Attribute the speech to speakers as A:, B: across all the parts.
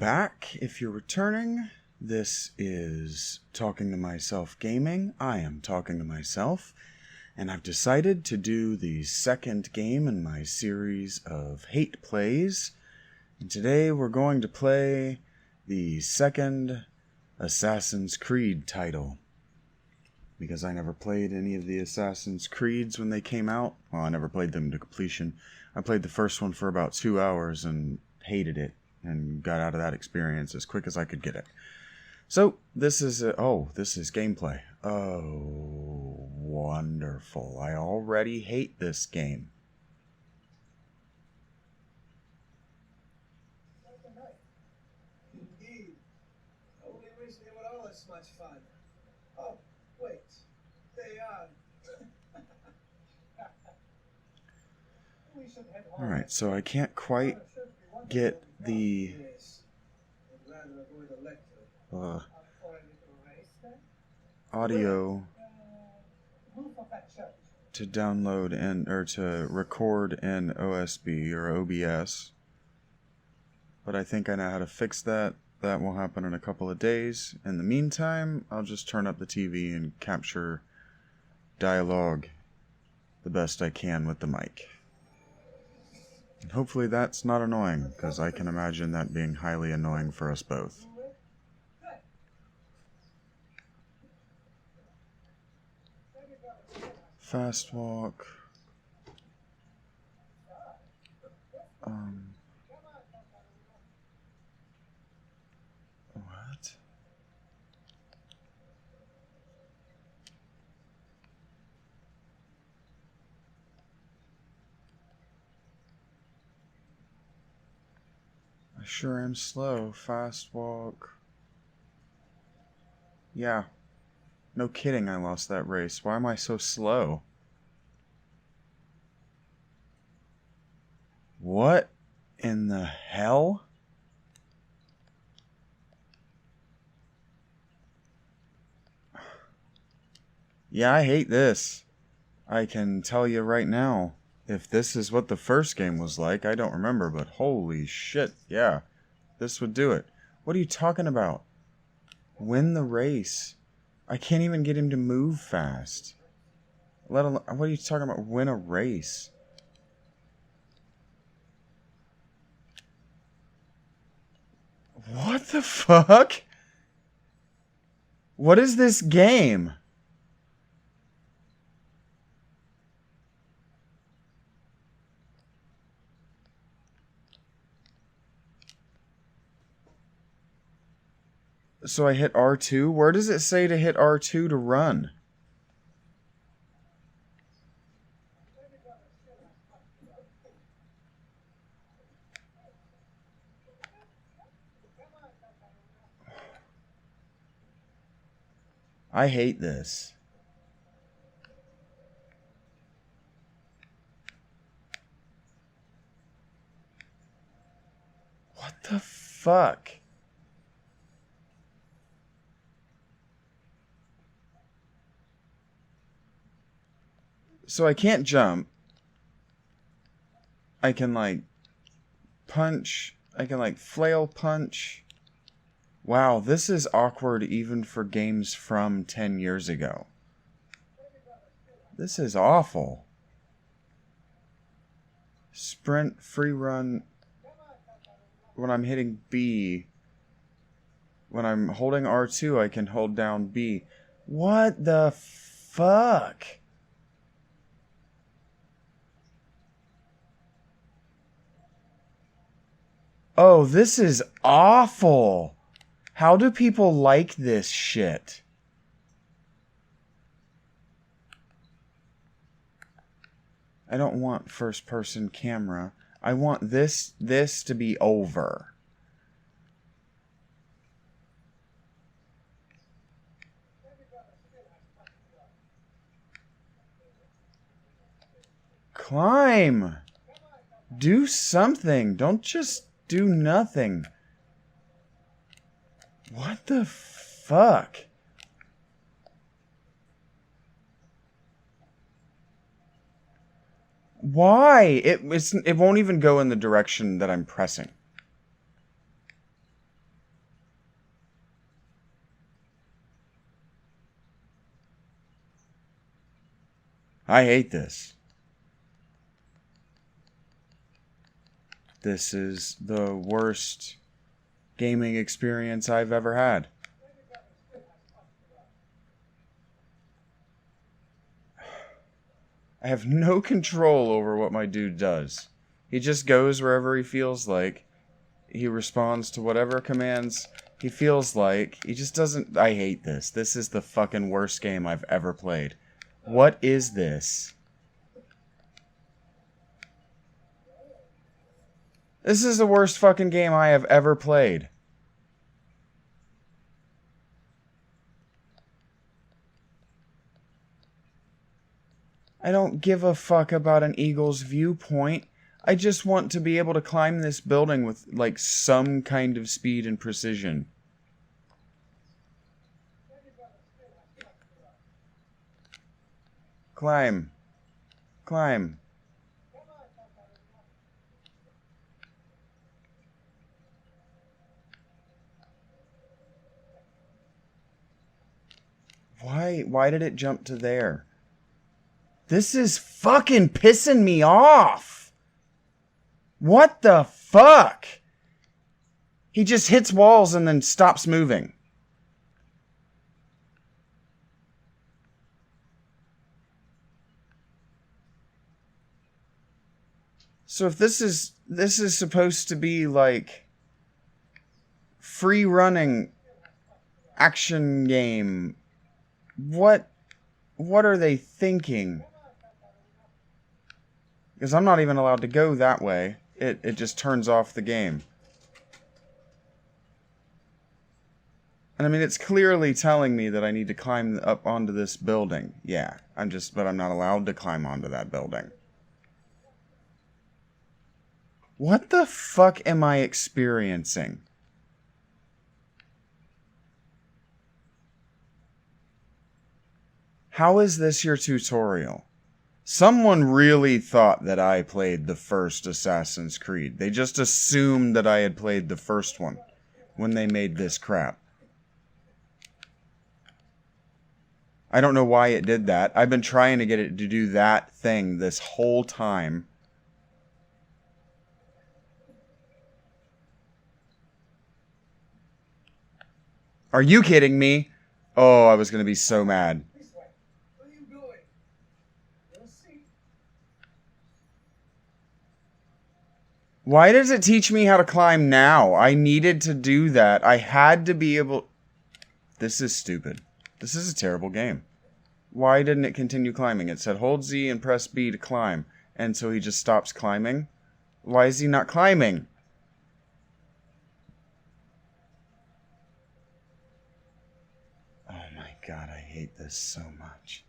A: back. If you're returning, this is Talking to Myself Gaming. I am talking to myself, and I've decided to do the second game in my series of hate plays. And today we're going to play the second Assassin's Creed title. Because I never played any of the Assassin's Creeds when they came out. Well, I never played them to completion. I played the first one for about 2 hours and hated it. And got out of that experience as quick as I could get it. So, this is gameplay. Oh, wonderful. I already hate this game.
B: Indeed. I only wish they were all as much fun. Oh, wait. They are.
A: Alright, so I can't quite get the audio to download or to record in OSB or OBS, but I think I know how to fix that. That will happen in a couple of days. In the meantime, I'll just turn up the TV and capture dialogue the best I can with the mic. And hopefully that's not annoying, because I can imagine that being highly annoying for us both. Fast walk. What? I sure am slow. Fast walk. Yeah. No kidding, I lost that race. Why am I so slow? What in the hell? Yeah, I hate this. I can tell you right now. If this is what the first game was like, I don't remember, but holy shit, yeah. This would do it. What are you talking about? Win the race. I can't even get him to move fast. Let alone, what are you talking about? Win a race. What the fuck? What is this game? So I hit R2? Where does it say to hit R2 to run? I hate this. What the fuck? So I can't jump. I can like punch. I can like flail punch. Wow, this is awkward even for games from 10 years ago. This is awful. Sprint, free run. When I'm hitting B. When I'm holding R2, I can hold down B. What the fuck? Oh, this is awful. How do people like this shit? I don't want first-person camera. I want this to be over. Climb. Do something. Don't just do nothing. What the fuck? Why? It won't even go in the direction that I'm pressing. I hate this. This is the worst gaming experience I've ever had. I have no control over what my dude does. He just goes wherever he feels like. He responds to whatever commands he feels like. He just doesn't... I hate this. This is the fucking worst game I've ever played. What is this? This is the worst fucking game I have ever played. I don't give a fuck about an eagle's viewpoint. I just want to be able to climb this building with, like, some kind of speed and precision. Climb. Climb. Why did it jump to there? This is fucking pissing me off. What the fuck? He just hits walls and then stops moving. So if this is supposed to be like free running action game, what are they thinking? Because I'm not even allowed to go that way. It just turns off the game. And I mean, it's clearly telling me that I need to climb up onto this building. Yeah, but I'm not allowed to climb onto that building. What the fuck am I experiencing? How is this your tutorial? Someone really thought that I played the first Assassin's Creed. They just assumed that I had played the first one when they made this crap. I don't know why it did that. I've been trying to get it to do that thing this whole time. Are you kidding me? Oh, I was going to be so mad. Why does it teach me how to climb now? I needed to do that. I had to be able... This is stupid. This is a terrible game. Why didn't it continue climbing? It said hold Z and press B to climb. And so he just stops climbing? Why is he not climbing? Oh my god, I hate this so much.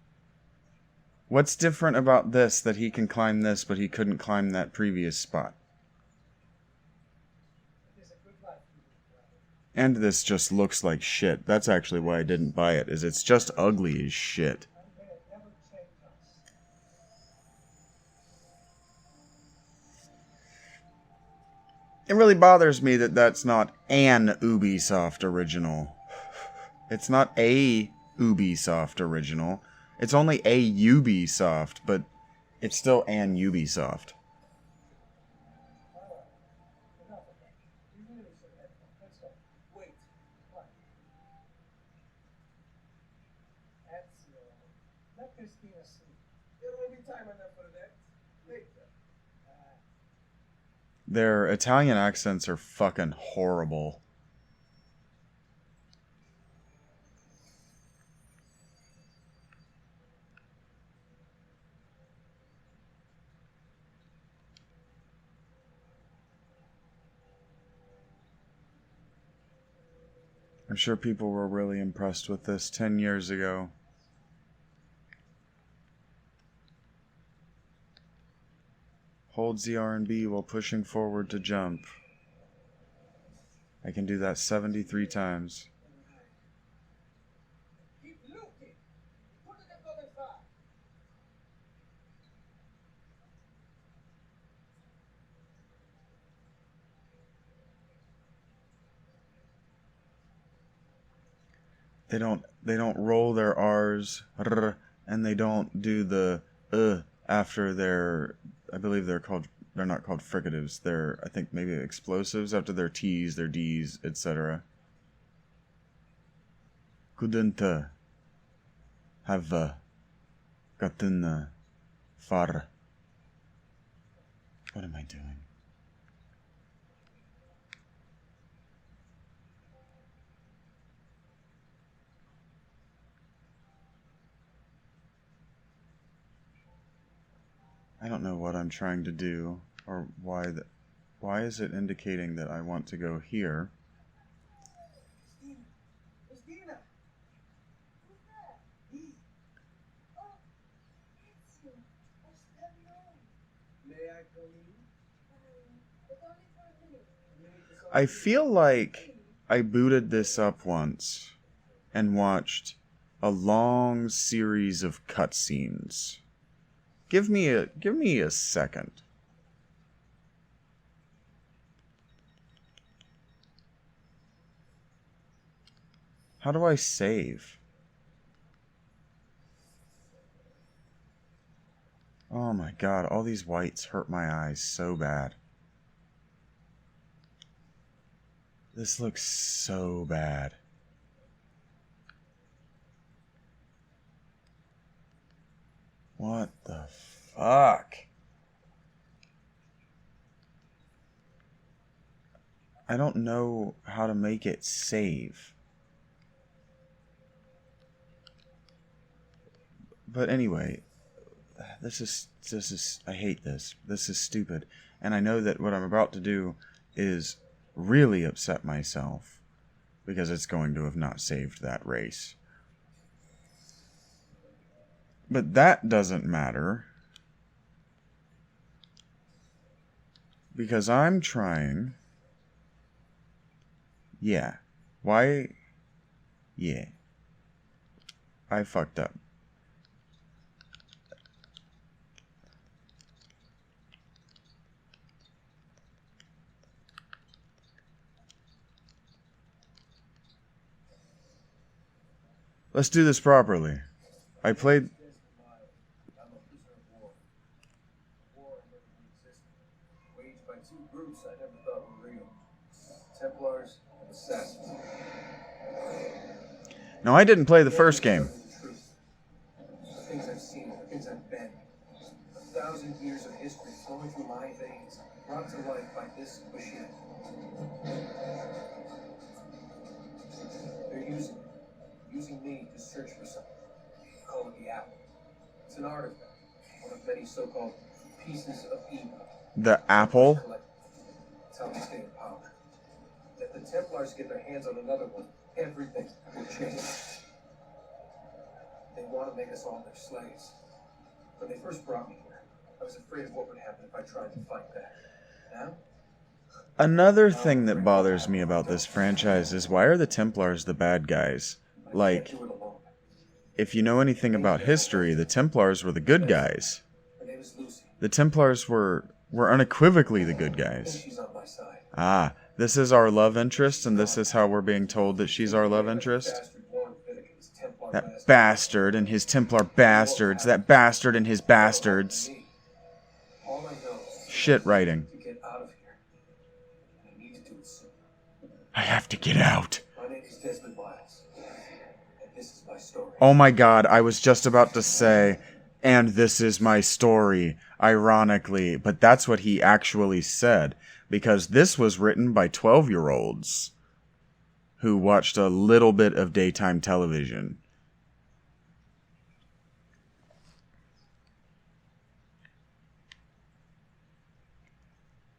A: What's different about this that he can climb this but he couldn't climb that previous spot? And this just looks like shit. That's actually why I didn't buy it, is it's just ugly as shit. It really bothers me that that's not an Ubisoft original. It's not a Ubisoft original. It's only a Ubisoft, but it's still an Ubisoft. Their Italian accents are fucking horrible. I'm sure people were really impressed with this 10 years ago. Hold ZR and B while pushing forward to jump. I can do that 73 times. They don't roll their R's and they don't do the after their, I believe they're not called fricatives. They're, I think, maybe explosives after their T's, their D's, etc. Couldn't have gotten far. What am I doing? I don't know what I'm trying to do, or why is it indicating that I want to go here?
B: Christina! Who's that? Me. Oh, it's you. What's that noise? May I come in? But only for a minute.
A: I feel like I booted this up once and watched a long series of cutscenes. Give me a second. How do I save? Oh my god, all these whites hurt my eyes so bad. This looks so bad. What the fuck? I don't know how to make it save. But anyway, this is I hate this. This is stupid. And I know that what I'm about to do is really upset myself because it's going to have not saved that race. But that doesn't matter because I'm trying. Yeah. Why? Yeah. I fucked up. Let's do this properly. I played...
B: I'm a prisoner of war. War I never knew existed. Waged by two groups I never thought were real. Templars and Assassins.
A: No, I didn't play the first game.
B: The things I've seen, the things I've been. 1,000 years of history flowing through my veins, brought to life by this machine. They're using me to search for something. Call it the apple. It's an artifact, one of many so-called pieces of evil.
A: The apple?
B: It's how they stay in power. If the Templars get their hands on another one, everything will change. They want to make us all their slaves. When they first brought me here, I was afraid of what would happen if I tried to fight back. Now?
A: Another thing that bothers me about this franchise is why are the Templars the bad guys? Like, if you know anything about history, the Templars were the good guys. The Templars were unequivocally the good guys. Ah, this is our love interest, and this is how we're being told that she's our love interest? That bastard and his Templar bastards. That bastard and his bastards. Shit writing. I have to get out. Oh my god, I was just about to say, and this is my story, ironically, but that's what he actually said, because this was written by 12-year-olds who watched a little bit of daytime television.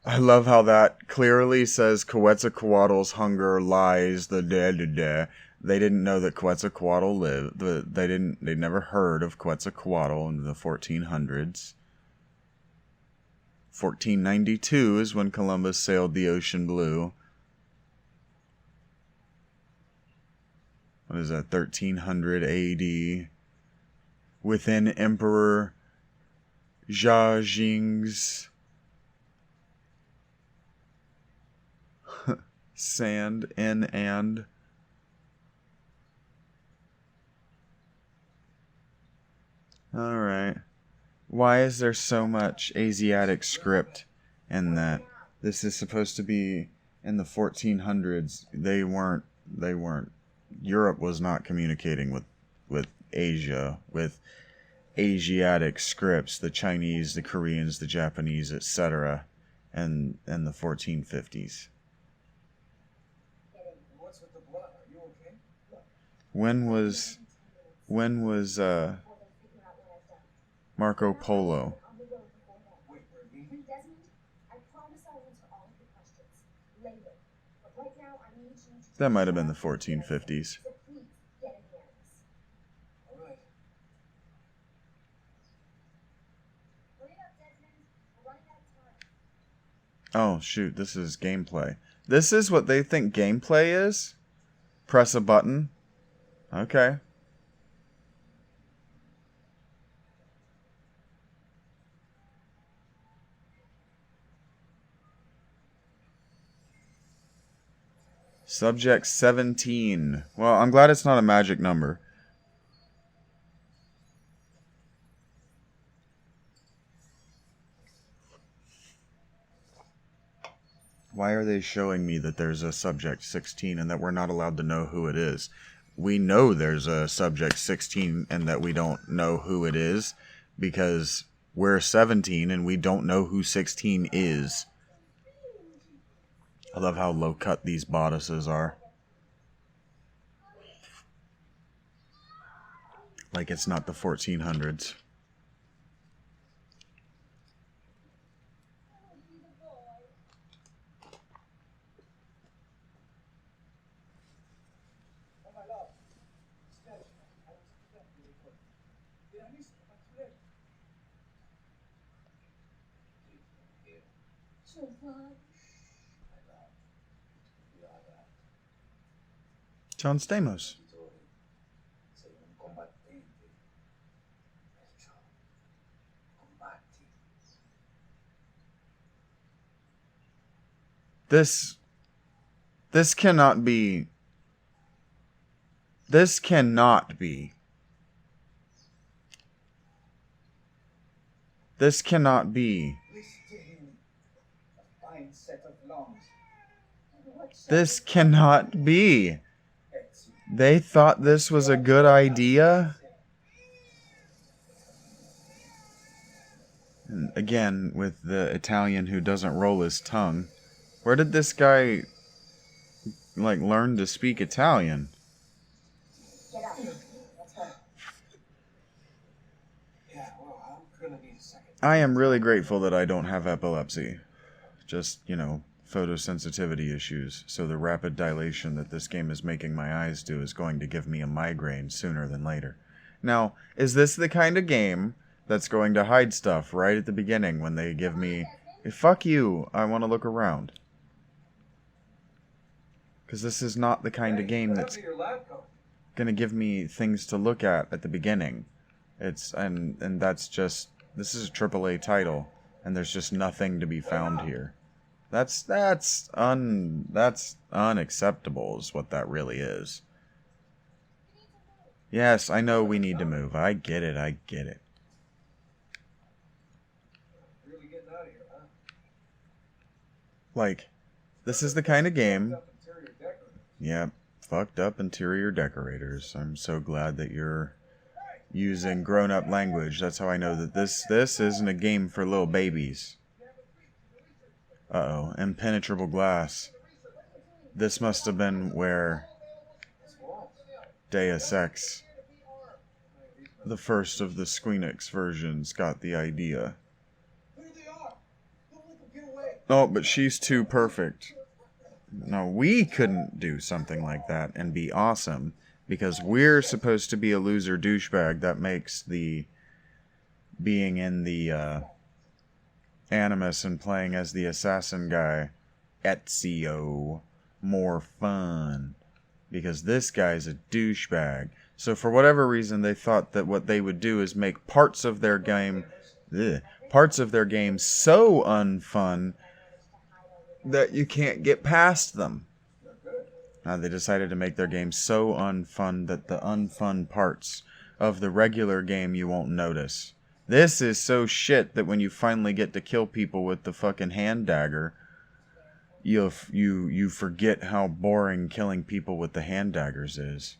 A: I love how that clearly says Quetzalcoatl's hunger lies the da-da-da. They didn't know that Quetzalcoatl lived. They never heard of Quetzalcoatl in the 1400s. 1492 is when Columbus sailed the ocean blue. What is that? 1300 AD. Within Emperor Zhajing's sand in and all right. Why is there so much Asiatic script in that? This is supposed to be in the 1400s. They weren't. Europe was not communicating with Asia, with Asiatic scripts, the Chinese, the Koreans, the Japanese, etc. and in the 1450s.
B: What's with the blood? Are you okay?
A: When was Marco Polo?
B: Wait, where me?
C: Desmond, I promise I'll answer all of your questions later. But right now, I need you to...
A: That might have been the 1450s.
C: So please, get in hands.
B: All right.
C: Hurry up, Desmond. We're running out of time.
A: Oh, shoot, this is gameplay. This is what they think gameplay is? Press a button. Okay. Subject 17. Well, I'm glad it's not a magic number. Why are they showing me that there's a subject 16 and that we're not allowed to know who it is? We know there's a subject 16 and that we don't know who it is because we're 17 and we don't know who 16 is. I love how low cut these bodices are. Like it's not the 1400s.
B: Oh, my love. Stay. I was expecting you. Did I miss you? Am I too late? Please don't hear.
C: So far.
B: My love. You are right.
A: John Stamos.
B: Sei un combattente. Perciò combatti.
A: This cannot be. This cannot be. This cannot be.
B: Listen to him. A fine set of lungs.
A: This cannot be. They thought this was a good idea. And again, with the Italian who doesn't roll his tongue. Where did this guy, like, learn to speak Italian?
C: Get up. Let's go.
B: Yeah, well, I'm gonna need a second.
A: I am really grateful that I don't have epilepsy. Just, photosensitivity issues. So the rapid dilation that this game is making my eyes do is going to give me a migraine sooner than later. Now, is this the kind of game that's going to hide stuff right at the beginning when they give me, hey, fuck you, I want to look around? Because this is not the kind of game that's
B: Your lab coat.
A: going to give me things to look at the beginning. And that's just, this is a AAA title, and there's just nothing to be found here. That's unacceptable is what that really is. Yes, I know we need to move. I get it.
B: Really getting out of here, huh?
A: Like, this is the kind of game.
B: Up interior decorator.
A: Yeah, fucked up interior decorators. I'm so glad that you're using grown-up language. That's how I know that this isn't a game for little babies. Uh-oh, impenetrable glass. This must have been where Deus Ex, the first of the Squeenix versions, got the idea.
B: There they are. Don't let them get away.
A: Oh, but she's too perfect. No, we couldn't do something like that and be awesome because we're supposed to be a loser douchebag that makes the being in the Animus and playing as the assassin guy, Ezio, more fun. Because this guy's a douchebag. So for whatever reason, they thought that what they would do is make parts of their game so unfun that you can't get past them. They decided to make their game so unfun that the unfun parts of the regular game you won't notice. This is so shit that when you finally get to kill people with the fucking hand dagger, you forget how boring killing people with the hand daggers is.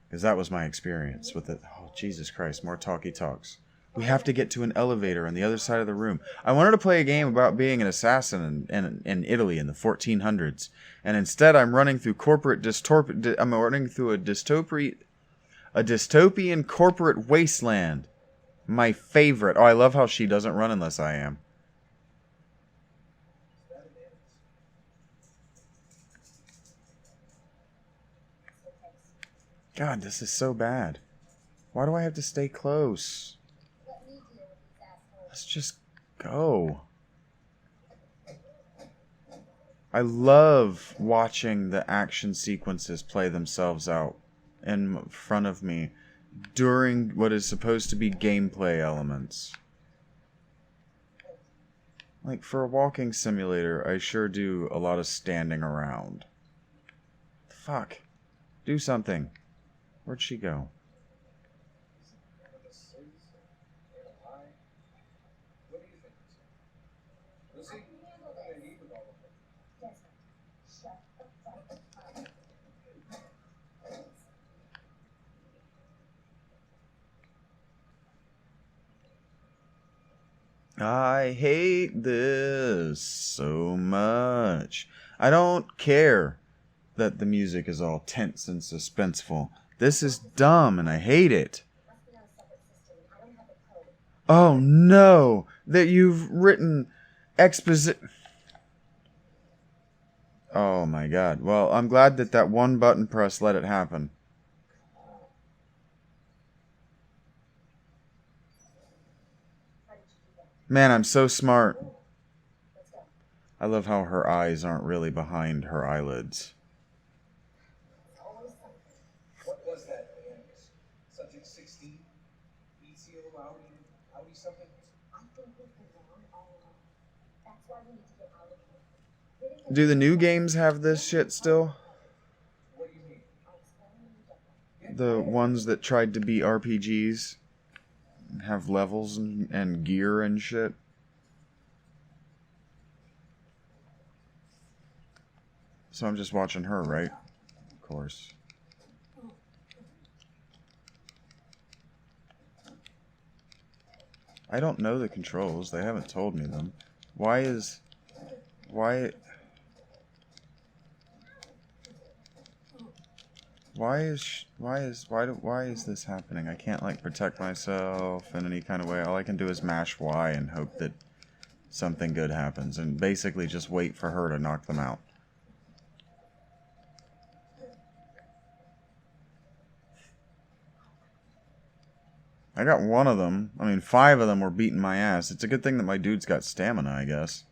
A: Because that was my experience with it. Oh, Jesus Christ, more talky talks. We have to get to an elevator on the other side of the room. I wanted to play a game about being an assassin in Italy in the 1400s. And instead I'm running through I'm running through a dystopian corporate wasteland. My favorite. Oh, I love how she doesn't run unless I am. God, this is so bad. Why do I have to stay close? Let's just go. I love watching the action sequences play themselves out in front of me during what is supposed to be gameplay elements. Like, for a walking simulator, I sure do a lot of standing around. Fuck. Do something. Where'd she go? I hate this so much. I don't care that the music is all tense and suspenseful. This is dumb and I hate it. Oh no, that you've written Oh my god. Well, I'm glad that one button press let it happen. Man, I'm so smart. I love how her eyes aren't really behind her eyelids.
D: What was that? Subject 16? ECO Audi something?
C: I think we've been wrong all along. That's why we need to get out of here.
A: Do the new games have this shit still?
D: What do you mean?
A: The ones that tried to be RPGs? Have levels and gear and shit? So I'm just watching her, right? Of course. I don't know the controls. They haven't told me them. Why is this happening? I can't like protect myself in any kind of way. All I can do is mash Y and hope that something good happens and basically just wait for her to knock them out. I got one of them. I mean, 5 of them were beating my ass. It's a good thing that my dude's got stamina, I guess.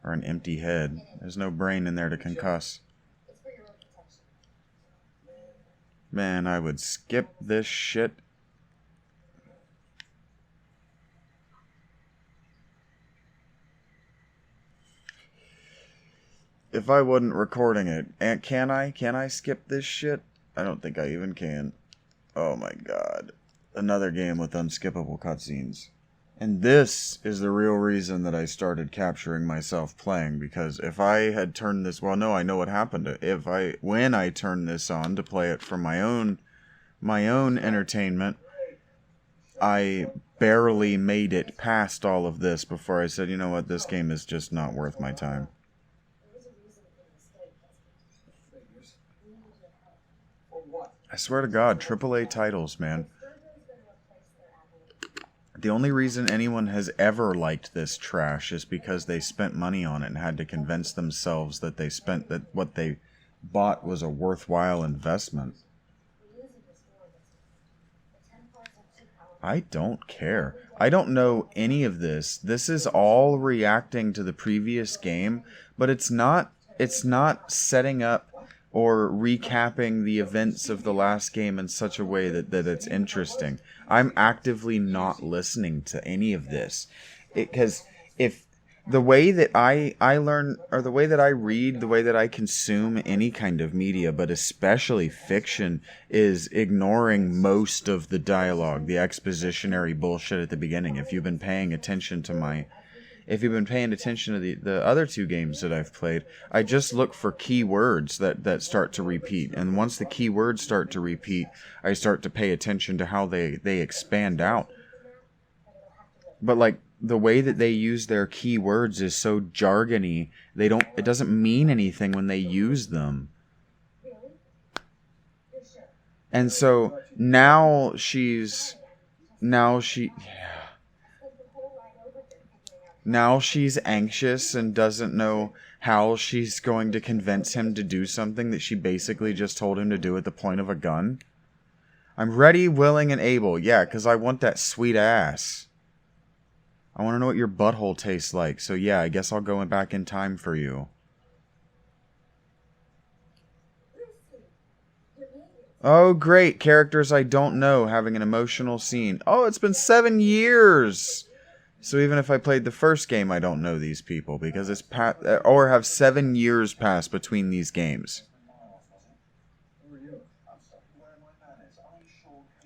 A: Or an empty head. There's no brain in there to concuss. Man, I would skip this shit. If I wasn't recording it, and can I skip this shit? I don't think I even can. Oh my god. Another game with unskippable cutscenes. And this is the real reason that I started capturing myself playing, because if I had turned this, well, no, I know what happened. When I turned this on to play it for my own entertainment, I barely made it past all of this before I said, you know what, this game is just not worth my time. I swear to God, AAA titles, man. The only reason anyone has ever liked this trash is because they spent money on it and had to convince themselves that what they bought was a worthwhile investment. I don't care. I don't know any of this. This is all reacting to the previous game, but it's not setting up or recapping the events of the last game in such a way that it's interesting. I'm actively not listening to any of this. Because if the way that I learn, or the way that I read, the way that I consume any kind of media, but especially fiction, is ignoring most of the dialogue, the expositionary bullshit at the beginning. If you've been paying attention to the other two games that I've played, I just look for keywords that start to repeat. And once the keywords start to repeat, I start to pay attention to how they expand out. But like, the way that they use their keywords is so jargony. It doesn't mean anything when they use them. And so now she's anxious and doesn't know how she's going to convince him to do something that she basically just told him to do at the point of a gun. I'm ready, willing, and able. Yeah, because I want that sweet ass. I want to know what your butthole tastes like. So yeah, I guess I'll go back in time for you. Oh, great. Characters I don't know having an emotional scene. Oh, it's been 7 years. So even if I played the first game, I don't know these people because it's or have 7 years passed between these games.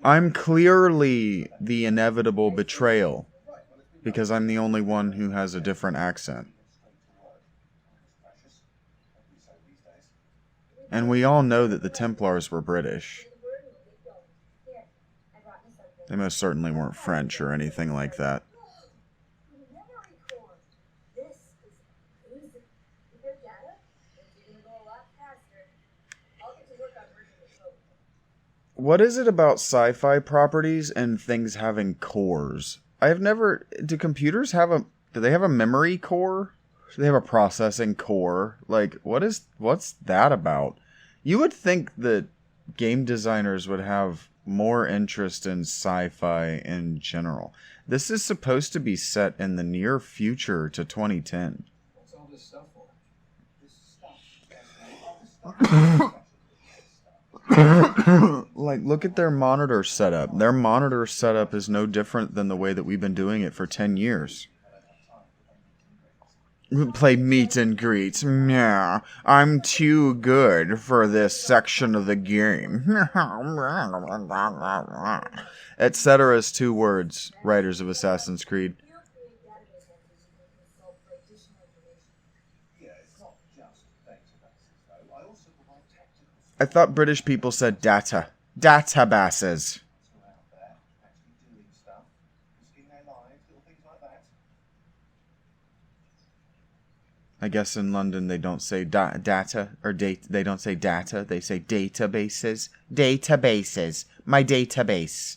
A: I'm clearly the inevitable betrayal because I'm the only one who has a different accent. And we all know that the Templars were British. They most certainly weren't French or anything like that. What is it about sci-fi properties and things having cores? Do computers do they have a memory core? Do they have a processing core? Like, what's that about? You would think that game designers would have more interest in sci-fi in general. This is supposed to be set in the near future to 2010.
D: What's all this stuff for? This stuff.
A: Like, look at their monitor setup. Their monitor setup is no different than the way that we've been doing it for 10 years. Play meet and greets. Yeah, I'm too good for this section of the game. Etc. is 2 words, writers of Assassin's Creed. I thought British people said data. Databases. I guess in London they don't say data or date. They don't say data. They say databases. Databases. My database.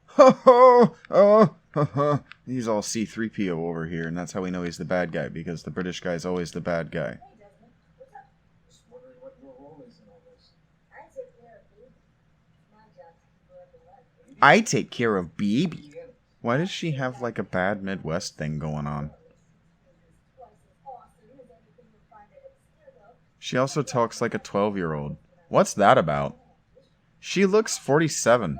A: Ho ho! Oh, ho ho! He's all C-3PO over here, and that's how we know he's the bad guy, because the British guy's always the bad guy. I take care of baby. Why does she have like a bad Midwest thing going on? She also talks like a 12-year-old. What's that about? She looks 47.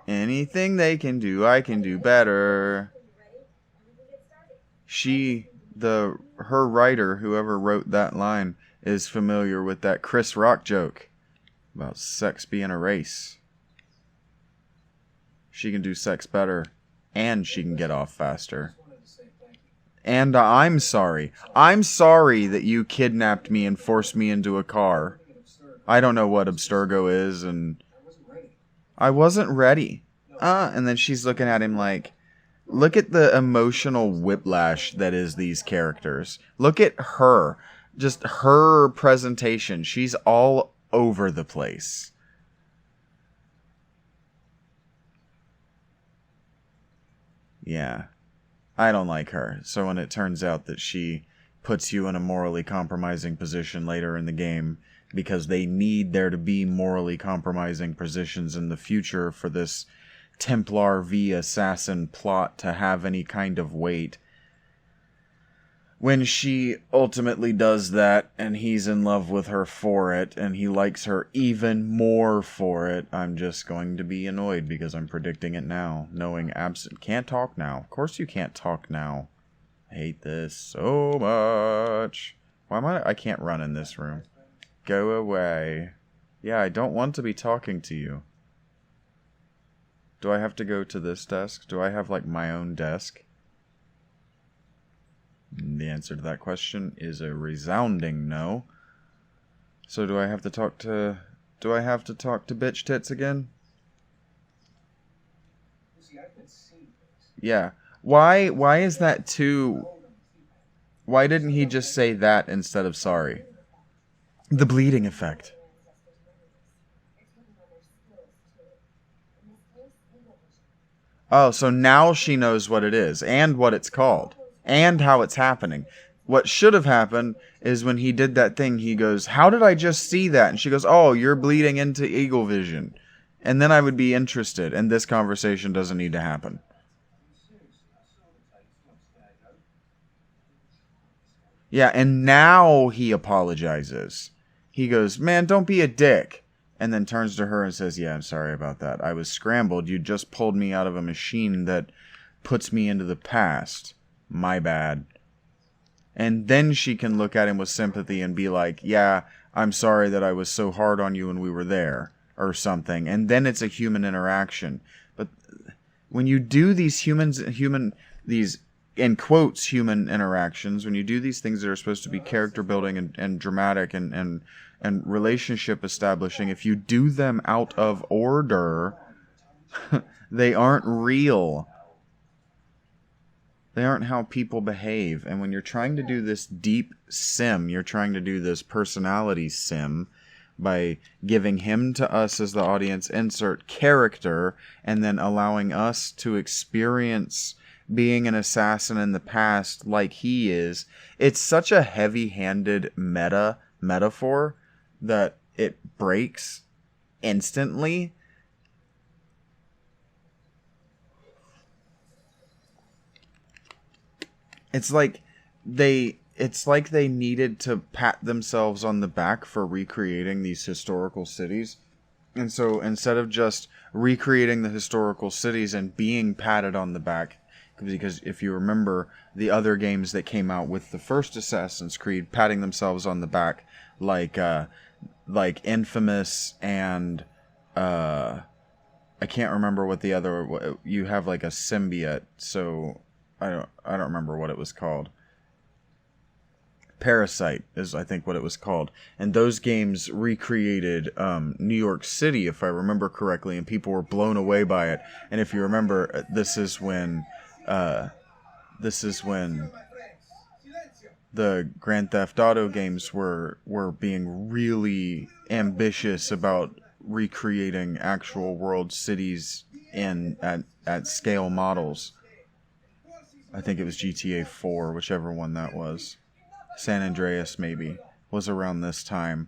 A: Anything they can do, I can do better. Her writer, whoever wrote that line, is familiar with that Chris Rock joke about sex being a race. She can do sex better, and she can get off faster. And I'm sorry. I'm sorry that you kidnapped me and forced me into a car. I don't know what Abstergo is, and I wasn't ready. And then she's looking at him like, look at the emotional whiplash that is these characters. Look at her. Just her presentation. She's all over the place. Yeah. I don't like her. So when it turns out that she puts you in a morally compromising position later in the game, because they need there to be morally compromising positions in the future for this Templar v Assassin plot to have any kind of weight. when she ultimately does that and he's in love with her for it and he likes her even more for it, I'm just going to be annoyed because I'm predicting it now, knowing can't talk now. Of course you can't talk now. I hate this so much. Why am I can't run in this room. Go away. Yeah, I don't want to be talking to you. Do I have to go to this desk? Do I have like my own desk? The answer to that question is a resounding no. So do I have to talk to Bitch Tits again?
D: See, I can see this.
A: Yeah. Why is that too? Why didn't he just say that instead of sorry? The bleeding effect. Oh, so now she knows what it is and what it's called and how it's happening. What should have happened is when he did that thing, he goes, "How did I just see that?" And she goes, "Oh, you're bleeding into eagle vision." And then I would be interested, and this conversation doesn't need to happen. Yeah, and now he apologizes. He goes, "Man, don't be a dick." And then turns to her and says, "Yeah, I'm sorry about that. I was scrambled. You just pulled me out of a machine that puts me into the past. My bad." And then she can look at him with sympathy and be like, "Yeah, I'm sorry that I was so hard on you when we were there," or something. And then it's a human interaction. But when you do these these in quotes human interactions, when you do these things that are supposed to be character building and dramatic and relationship establishing, if you do them out of order, they aren't real. They aren't how people behave. And when you're trying to do this deep sim, you're trying to do this personality sim by giving him to us as the audience, insert character, and then allowing us to experience being an assassin in the past like he is. It's such a heavy-handed metaphor that it breaks instantly. It's like they needed to pat themselves on the back for recreating these historical cities. And so instead of just recreating the historical cities and being patted on the back, because if you remember the other games that came out with the first Assassin's Creed, patting themselves on the back like Infamous and I can't remember what the other, you have like a symbiote, so I don't remember what it was called. Parasite is, I think, what it was called. And those games recreated New York City, if I remember correctly, and people were blown away by it. And if you remember, this is when the Grand Theft Auto games were being really ambitious about recreating actual world cities at scale models. I think it was GTA 4, whichever one that was. San Andreas, maybe, was around this time.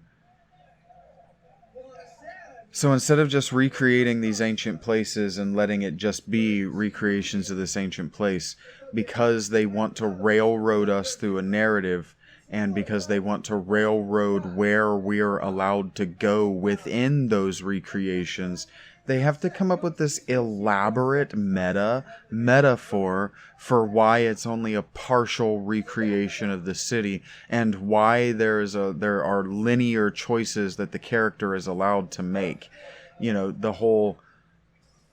A: So instead of just recreating these ancient places and letting it just be recreations of this ancient place, because they want to railroad us through a narrative, and because they want to railroad where we're allowed to go within those recreations, they have to come up with this elaborate metaphor for why it's only a partial recreation of the city, and why there are linear choices that the character is allowed to make. You know, the whole,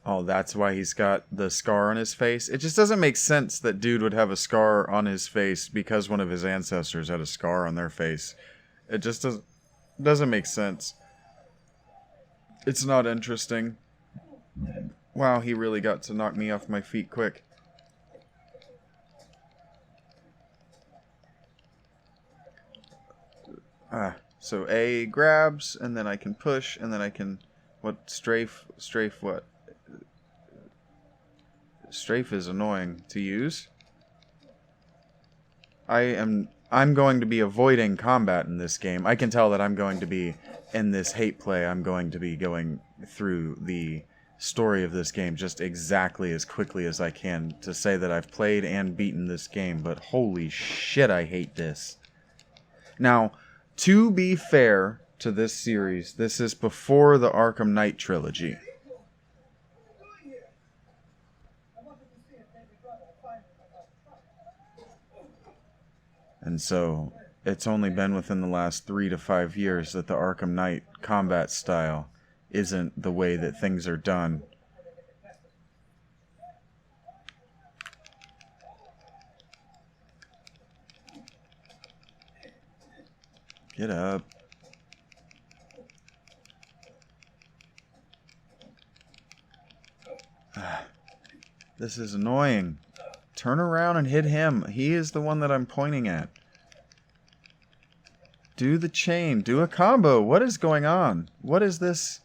A: oh, that's why he's got the scar on his face. It just doesn't make sense that dude would have a scar on his face because one of his ancestors had a scar on their face. It just doesn't make sense. It's not interesting. Wow, he really got to knock me off my feet quick. So A grabs, and then I can push, and then I can... What? Strafe what? Strafe is annoying to use. I'm going to be avoiding combat in this game. I can tell that I'm going to be, in this hate play, I'm going to be going through the story of this game just exactly as quickly as I can to say that I've played and beaten this game, but holy shit, I hate this. Now, to be fair to this series, this is before the Arkham Knight trilogy. And so, it's only been within the last 3 to 5 years that the Arkham Knight combat style isn't the way that things are done. Get up. This is annoying. Turn around and hit him. He is the one that I'm pointing at. Do the chain. Do a combo. What is going on? What is this?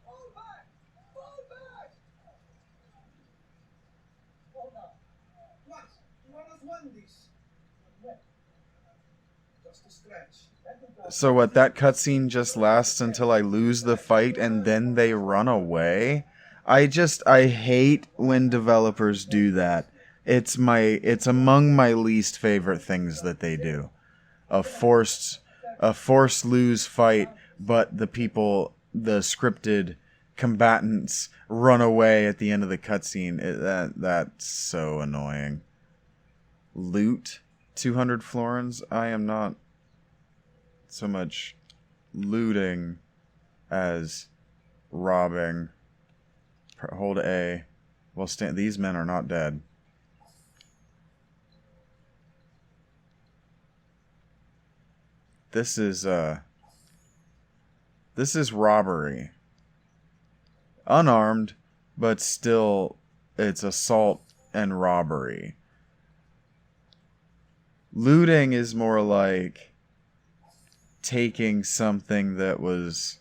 B: Fall back! Fall back! Hold on. What? You almost won this. Just a stretch.
A: So what, that cutscene just lasts until I lose the fight and then they run away? I hate when developers do that. It's among my least favorite things that they do. A forced lose fight, but the scripted combatants run away at the end of the cutscene. That's so annoying. Loot 200 florins. I am not so much looting as robbing. Hold A. Well, these men are not dead. This is robbery. Unarmed, but still it's assault and robbery. Looting is more like taking something that was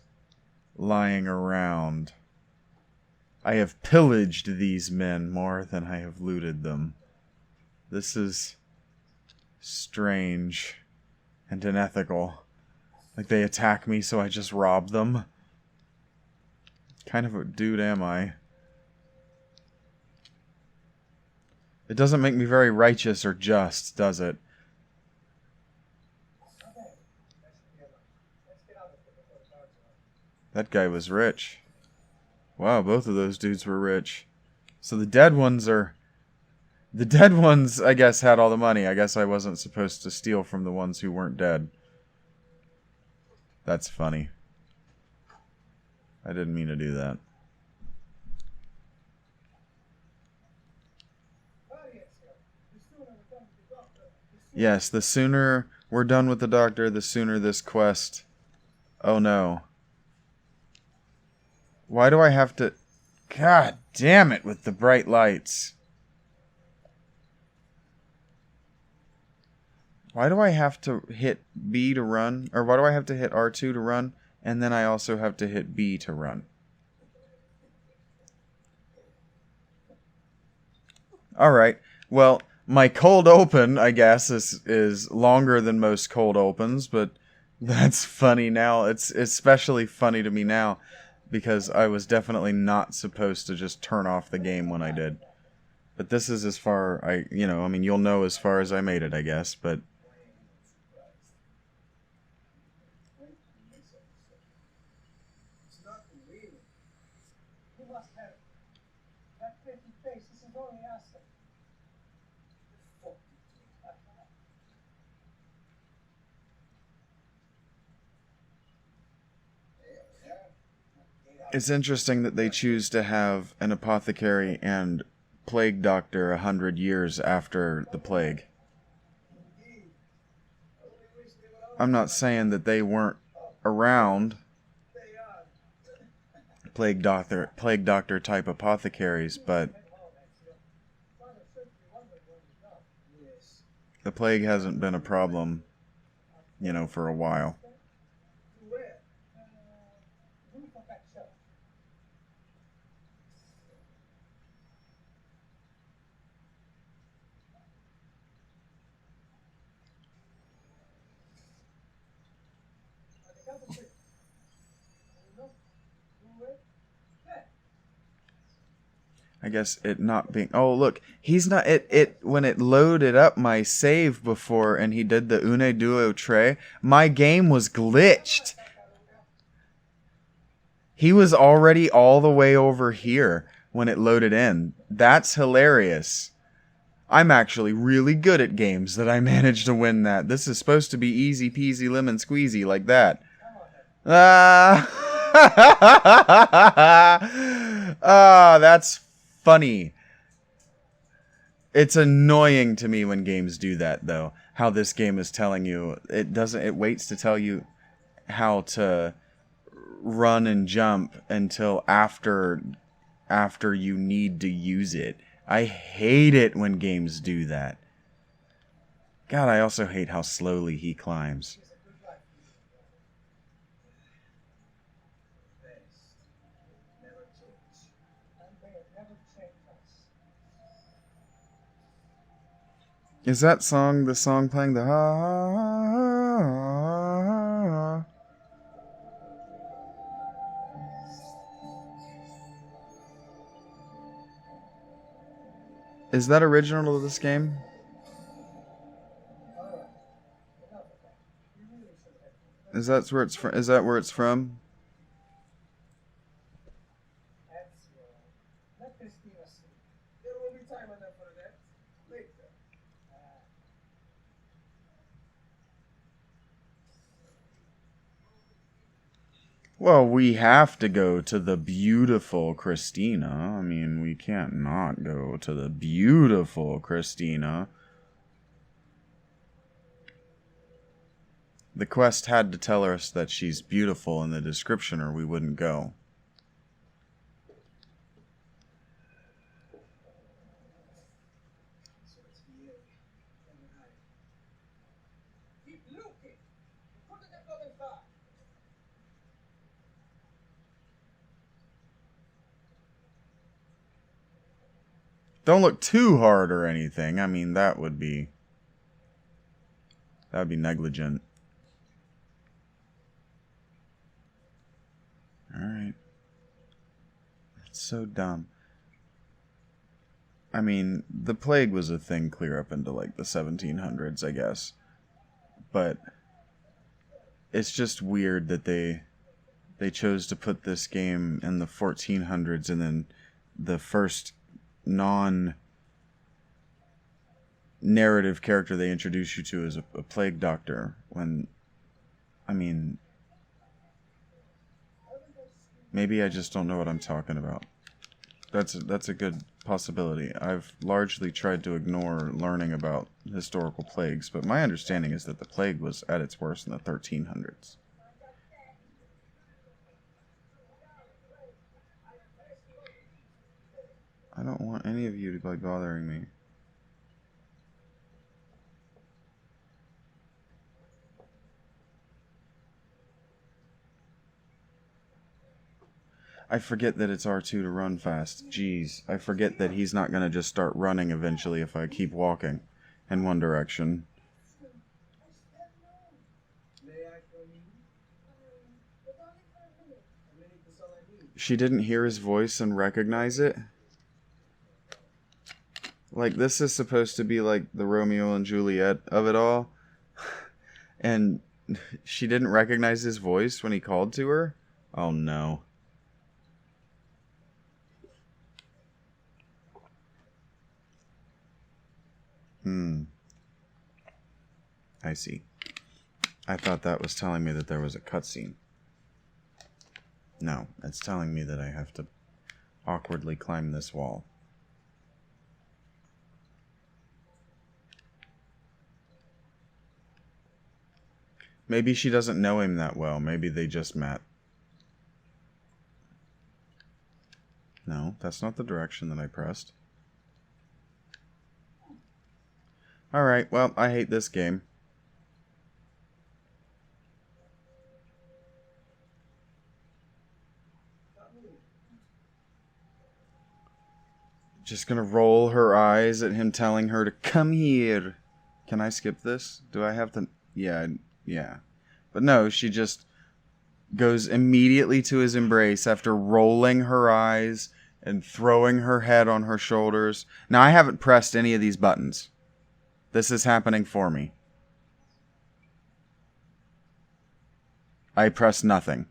A: lying around. I have pillaged these men more than I have looted them. This is strange and unethical. Like they attack me, so I just rob them. Kind of a dude am I? It doesn't make me very righteous or just, does it? That guy was rich. Wow, both of those dudes were rich. So the dead ones, I guess, had all the money. I guess I wasn't supposed to steal from the ones who weren't dead. That's funny. I didn't mean to do that. Yes, the sooner we're done with the doctor, the sooner this quest... Oh no. Why do I have to... God damn it with the bright lights. Why do I have to hit B to run? Or why do I have to hit R2 to run? And then I also have to hit B to run. Alright. Well, my cold open, I guess, is longer than most cold opens, but that's funny now. It's especially funny to me now because I was definitely not supposed to just turn off the game when I did. But this is as far you'll know as far as I made it, I guess, but
B: It's not convenient. You must have that pretty face. This is only asset.
A: it's interesting that they choose to have an apothecary and plague doctor 100 years after the plague. I'm not saying that they weren't around, plague doctor type apothecaries, but the plague hasn't been a problem, for a while. I guess it not being... Oh, look. He's not... When it loaded up my save before and he did the une, duo, tre, my game was glitched. He was already all the way over here when it loaded in. That's hilarious. I'm actually really good at games that I managed to win that. This is supposed to be easy peasy lemon squeezy like that. That's funny. It's annoying to me when games do that, though. How this game is telling you. It waits to tell you how to run and jump until after you need to use it. I hate it when games do that. God, I also hate how slowly he climbs. Is that song the song playing the ha? Is that original to this game? Is that where it's from? Is that where it's from?
D: There will be time enough for that later.
A: Well, we have to go to the beautiful Christina. I mean, we can't not go to the beautiful Christina. The quest had to tell us that she's beautiful in the description or we wouldn't go.
D: So it's you and I. Keep looking. Couldn't have gotten far.
A: Don't look too hard or anything. I mean, that would be negligent. Alright. It's so dumb. I mean, the plague was a thing clear up into like the 1700s, I guess. But it's just weird that they chose to put this game in the 1400s and then the first non-narrative character they introduce you to is a plague doctor. When, I mean... Maybe I just don't know what I'm talking about. That's a good possibility. I've largely tried to ignore learning about historical plagues, but my understanding is that the plague was at its worst in the 1300s. I don't want any of you to be bothering me. I forget that it's R2 to run fast. Jeez. I forget that he's not going to just start running eventually if I keep walking in one direction.
D: May I come in?
C: But only for a minute.
D: A minute is all I need.
A: She didn't hear his voice and recognize it? Like, this is supposed to be like the Romeo and Juliet of it all. And she didn't recognize his voice when he called to her? Oh no. I see. I thought that was telling me that there was a cutscene. No, it's telling me that I have to awkwardly climb this wall. Maybe she doesn't know him that well. Maybe they just met. No, that's not the direction that I pressed. Alright, well, I hate this game. Just gonna roll her eyes at him telling her to come here. Can I skip this? Do I have to... Yeah. But no, she just goes immediately to his embrace after rolling her eyes and throwing her head on her shoulders. Now, I haven't pressed any of these buttons. This is happening for me. I press nothing.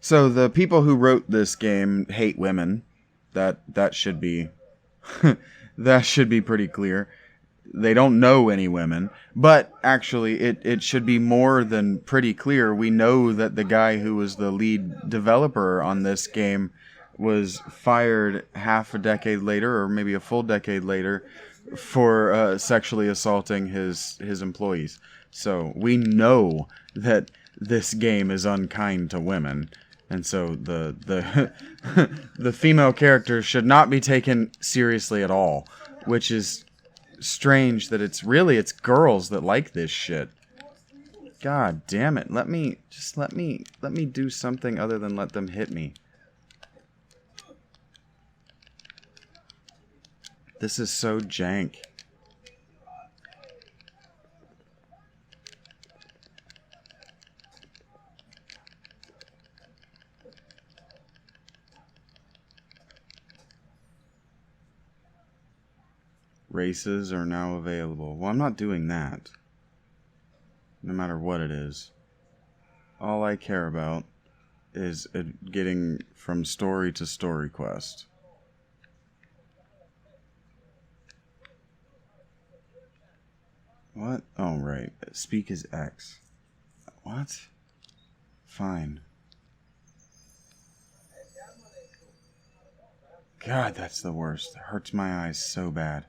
A: So the people who wrote this game hate women. That should be that should be pretty clear. They don't know any women, but actually it should be more than pretty clear. We know that the guy who was the lead developer on this game was fired half a decade later, or maybe a full decade later, for sexually assaulting his employees. So we know that this game is unkind to women. And so the the female characters should not be taken seriously at all, which is strange that it's girls that like this shit. God damn it. Let me do something other than let them hit me. This is so jank. Races are now available. Well, I'm not doing that. No matter what it is. All I care about is getting from story to story quest. What? Oh, right. Speak as X. What? Fine. God, that's the worst. It hurts my eyes so bad.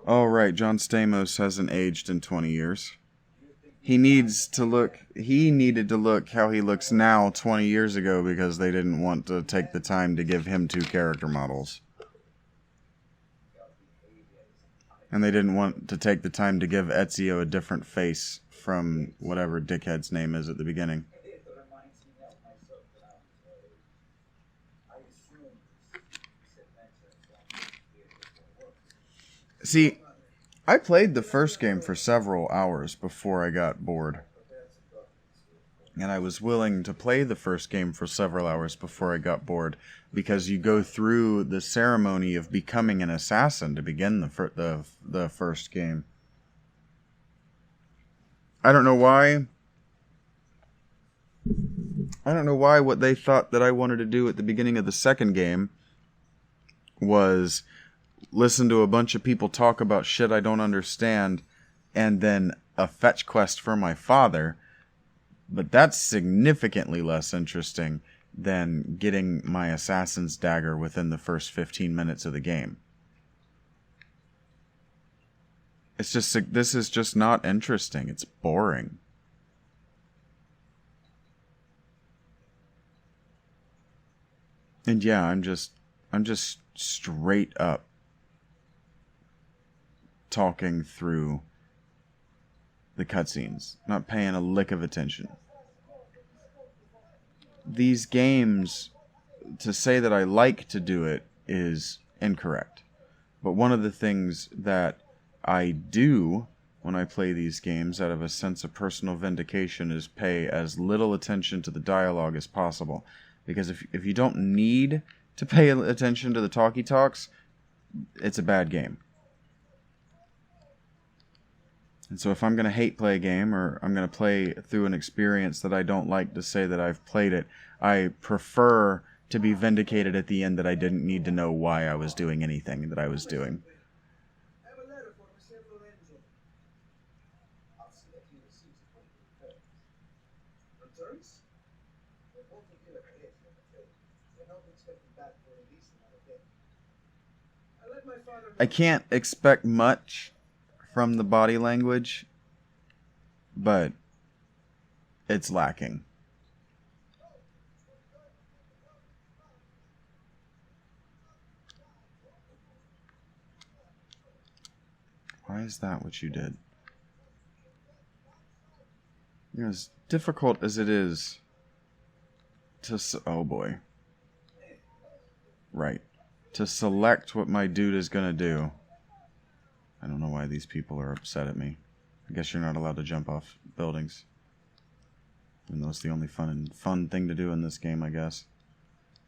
A: Oh, right. John Stamos hasn't aged in 20 years. He needed to look how he looks now 20 years ago because they didn't want to take the time to give him 2 character models. And they didn't want to take the time to give Ezio a different face from whatever dickhead's name is at the beginning. See, I played the first game for several hours before I got bored. And I was willing to play the first game for several hours before I got bored, because you go through the ceremony of becoming an assassin to begin the first game. I don't know why what they thought that I wanted to do at the beginning of the second game was listen to a bunch of people talk about shit I don't understand, and then a fetch quest for my father. But that's significantly less interesting than getting my assassin's dagger within the first 15 minutes of the game. It's just, this is just not interesting. It's boring. And yeah, I'm just straight up talking through the cutscenes, not paying a lick of attention. These games, to say that I like to do it is incorrect. But one of the things that I do when I play these games out of a sense of personal vindication is pay as little attention to the dialogue as possible. Because if you don't need to pay attention to the talkie talks, it's a bad game. And so if I'm going to hate play a game, or I'm going to play through an experience that I don't like to say that I've played it, I prefer to be vindicated at the end that I didn't need to know why I was doing anything that I was doing.
D: I have a letter for Monsieur Lorenzo. I'll see that he receives it when he returns. Returns? They won't give it a hit, I'm afraid. They're not expecting back for at least another day. I let my father...
A: I can't expect much from the body language, but it's lacking. Why is that what you did? You know, as difficult as it is to... Oh boy. Right. To select what my dude is gonna do. I don't know why these people are upset at me. I guess you're not allowed to jump off buildings. Even though it's the only fun thing to do in this game, I guess.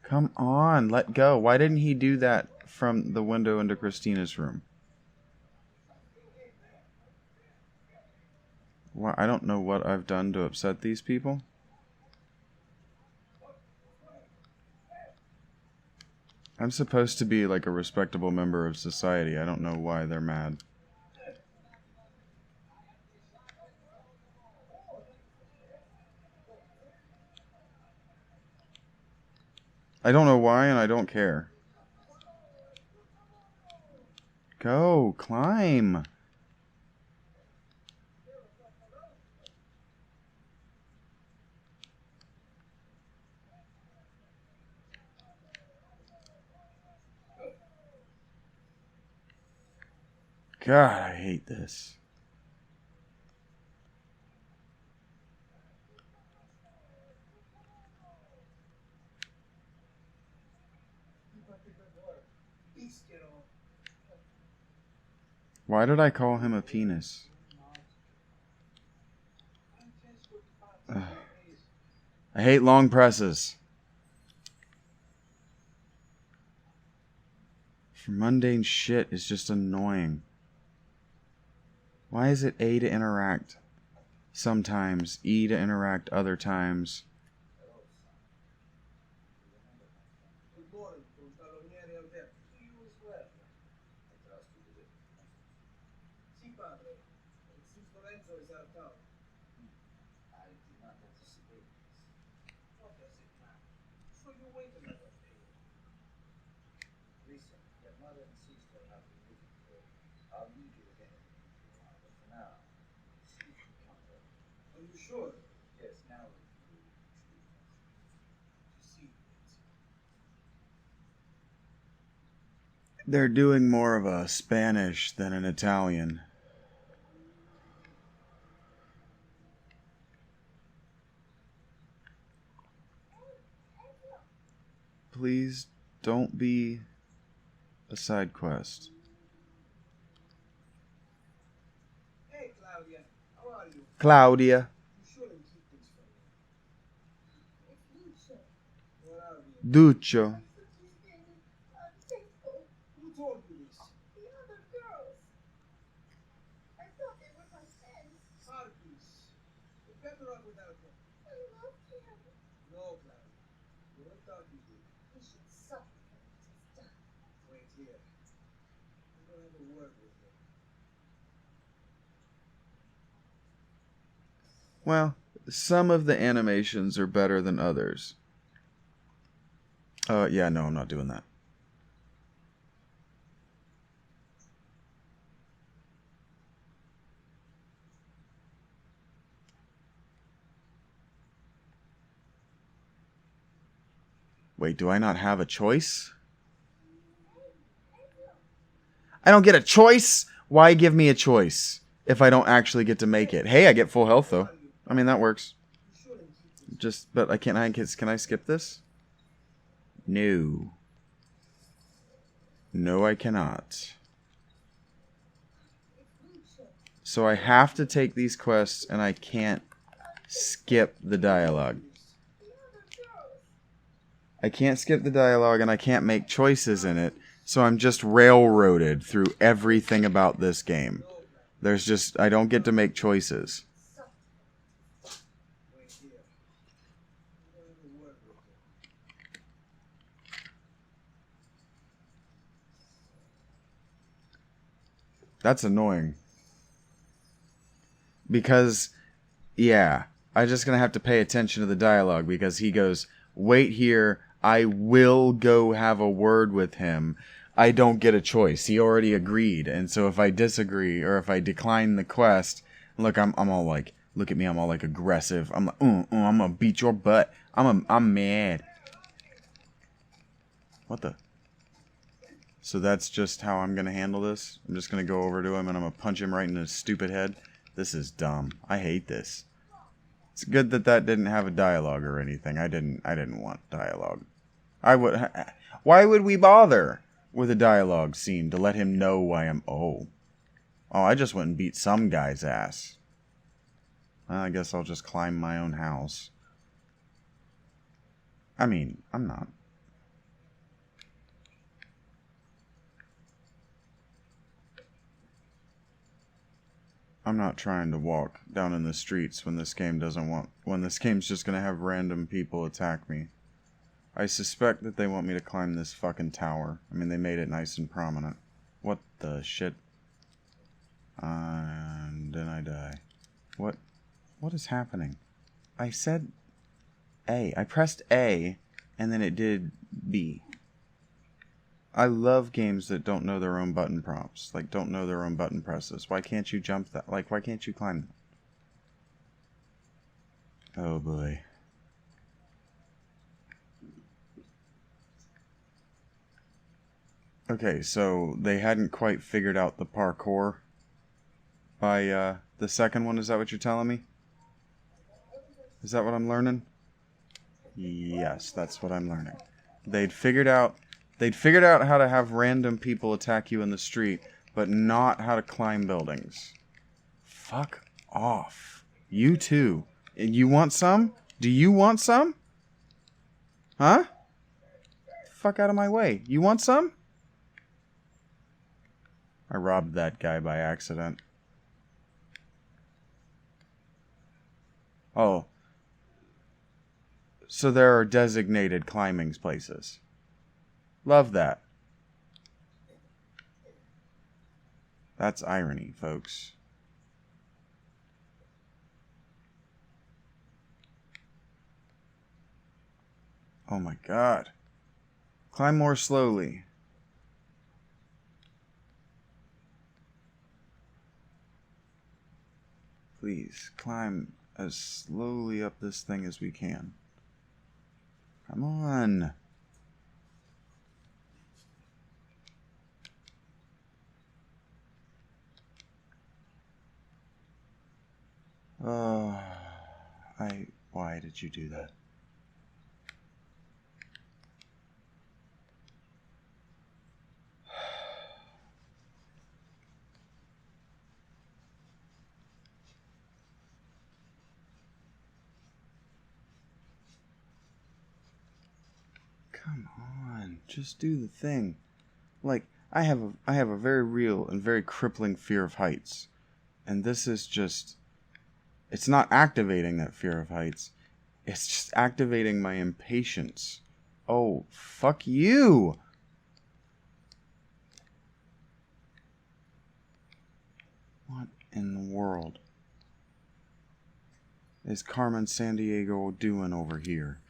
A: Come on, let go. Why didn't he do that from the window into Christina's room? Why, I don't know what I've done to upset these people. I'm supposed to be like a respectable member of society. I don't know why they're mad. I don't know why, and I don't care. Go, climb. God, I hate this. Why did I call him a penis? Ugh. I hate long presses. For mundane shit is just annoying. Why is it A to interact sometimes, E to interact other times?
D: Good morning, Consaloniere Alberto. To you as well. I trust you with it. Si, padre. It seems Lorenzo is out of town. I did not anticipate this. What does it matter? So you wait another day. Listen, your mother and sister have been looking for you. I'll need you again in a while, but for now, see if you can help. Are you sure? Yes, now we can do it. You see,
A: They're doing more of a Spanish than an Italian. Please don't be a side quest.
D: hey, Claudia. How are you?
A: Claudia.
D: You shouldn't keep things from me.
C: It's Lucio.
D: Where are you?
A: Duccio.
C: He's been unfaithful.
D: Who told you this?
C: The other girls. I thought they were my friends.
D: Harpies. You're better off without them.
C: I loved him.
D: No, Claudia. You were thought you did.
C: He should suffer for what he's done.
D: Wait here. I'm gonna have a word with him.
A: Well, some of the animations are better than others. Yeah, no, I'm not doing that. Wait, do I not have a choice? I don't get a choice? Why give me a choice if I don't actually get to make it? Hey, I get full health though. I mean, that works.
D: You shouldn't keep things.
A: Just, but can I skip this? No. No, I cannot. So I have to take these quests and I can't skip the dialogue. I can't skip the dialogue and I can't make choices in it. So I'm just railroaded through everything about this game. There's just, I don't get to make choices.
D: Wait here. I'm gonna have a word with him.
A: That's annoying. Because, yeah, I'm just going to have to pay attention to the dialogue because he goes, wait here, I will go have a word with him. I don't get a choice. He already agreed. And so if I disagree or if I decline the quest, look, I'm all like, look at me, I'm all like aggressive. I'm like, I'm going to beat your butt. I'm mad. What the? So that's just how I'm going to handle this? I'm just going to go over to him and I'm going to punch him right in his stupid head? This is dumb. I hate this. It's good that that didn't have a dialogue or anything. I didn't want dialogue. I would... Why would we bother with a dialogue scene to let him know I am... Oh, I just went and beat some guy's ass. Well, I guess I'll just climb my own house. I mean, I'm not. I'm not trying to walk down in the streets when this game doesn't want... When this game's just gonna have random people attack me. I suspect that they want me to climb this fucking tower. I mean, they made it nice and prominent. What the shit? And then I die. What is happening? I said A. I pressed A, and then it did B. I love games that don't know their own button prompts. Like, don't know their own button presses. Why can't you jump that? Like, why can't you climb that? Oh, boy. Okay, so they hadn't quite figured out the parkour by the second one. Is that what you're telling me? Is that what I'm learning? Yes, that's what I'm learning. They'd figured out how to have random people attack you in the street, but not how to climb buildings. Fuck off. You too. You want some? Do you want some? Huh? Fuck out of my way. You want some? I robbed that guy by accident. Oh. So there are designated climbing places. Love that. That's irony, folks. Oh my god. Climb more slowly. Please, climb as slowly up this thing as we can. Come on. Oh, why did you do that? Come on, just do the thing. Like, I have a very real and very crippling fear of heights. And this is just... It's not activating that fear of heights. It's just activating my impatience. Oh, fuck you! What in the world is Carmen Sandiego doing over here?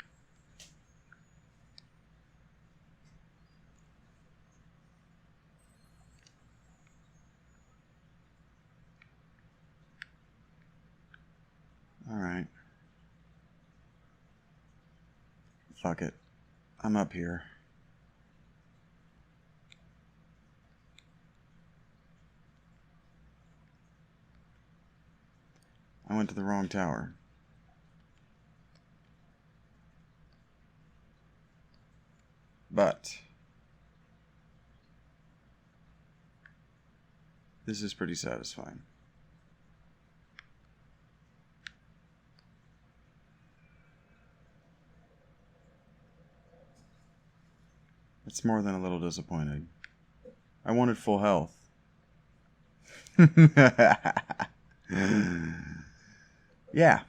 A: Alright. Fuck it. I'm up here. I went to the wrong tower. But this is pretty satisfying. It's more than a little disappointing. I wanted full health. Yeah,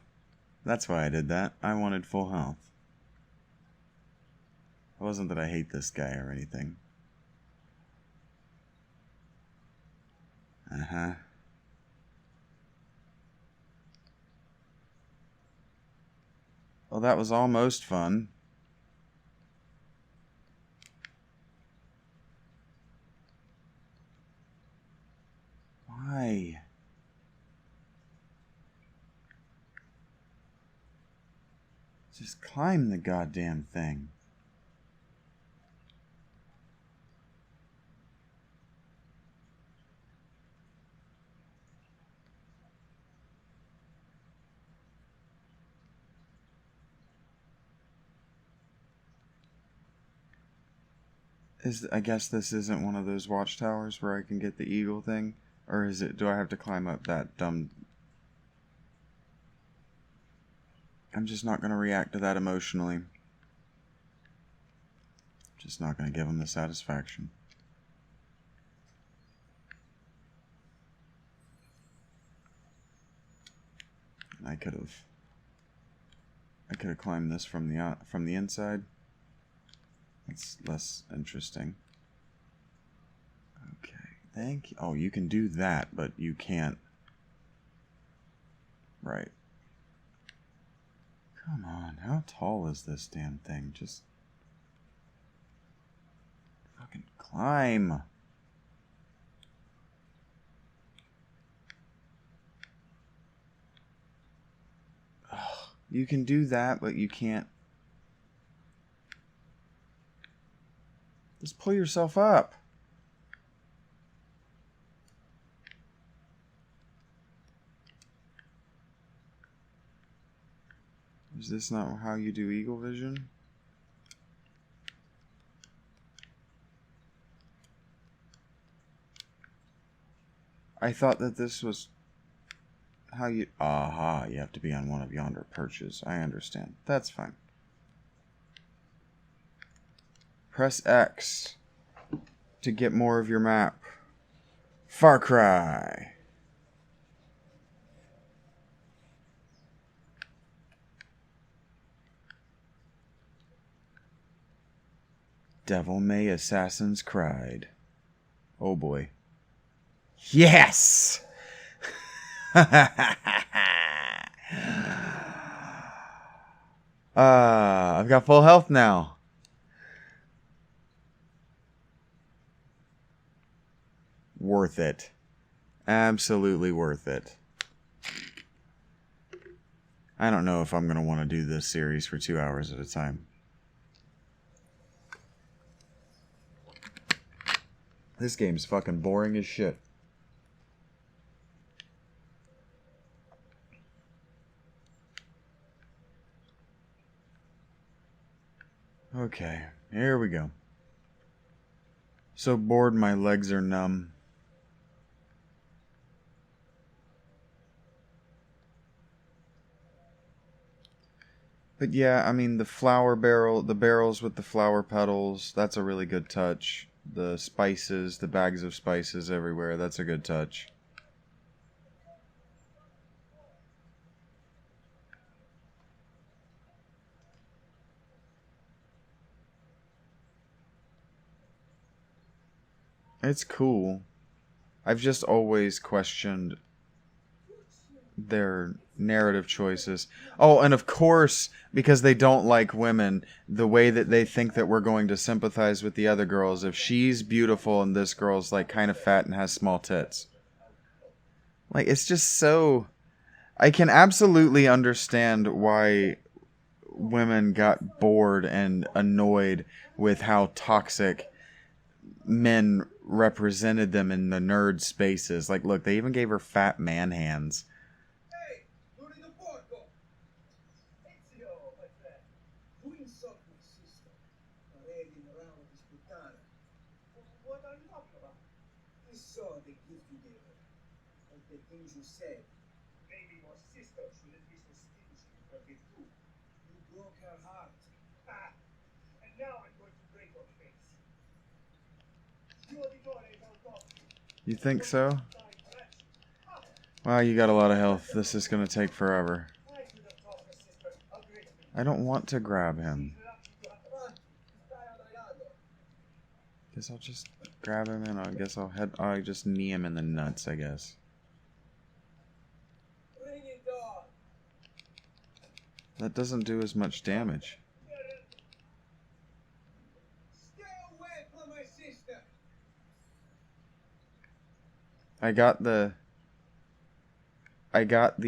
A: that's why I did that. I wanted full health. It wasn't that I hate this guy or anything. Uh-huh. Well, that was almost fun. Why? Just climb the goddamn thing. I guess this isn't one of those watchtowers where I can get the eagle thing? Or is it, do I have to climb up that dumb... I'm just not going to react to that emotionally. Just not going to give him the satisfaction. I could have climbed this from the inside. That's less interesting. Okay, thank you. Oh, you can do that, but you can't. Right. Come on, how tall is this damn thing? Just fucking climb. Ugh, you can do that, but you can't. Just pull yourself up. Is this not how you do eagle vision? I thought that this was how you... Aha, you have to be on one of yonder perches. I understand. That's fine. Press X to get more of your map. Far Cry. Devil May Assassins Cried. Oh boy. Yes! I've got full health now. Worth it. Absolutely worth it. I don't know if I'm going to want to do this series for 2 hours at a time. This game's fucking boring as shit. Okay, here we go. So bored my legs are numb. But yeah, I mean the barrels with the flower petals, that's a really good touch. The spices, the bags of spices everywhere, that's a good touch. It's cool. I've just always questioned their narrative choices. Oh, and of course, because they don't like women, the way that they think that we're going to sympathize with the other girls, if she's beautiful and this girl's like kind of fat and has small tits. Like, it's just so... I can absolutely understand why women got bored and annoyed with how toxic men represented them in the nerd spaces. Like, look, they even gave her fat man hands. You think so? Wow, you got a lot of health. This is going to take forever. I don't want to grab him. Guess I'll just grab him and I guess I'll just knee him in the nuts, I guess. That doesn't do as much damage. I got the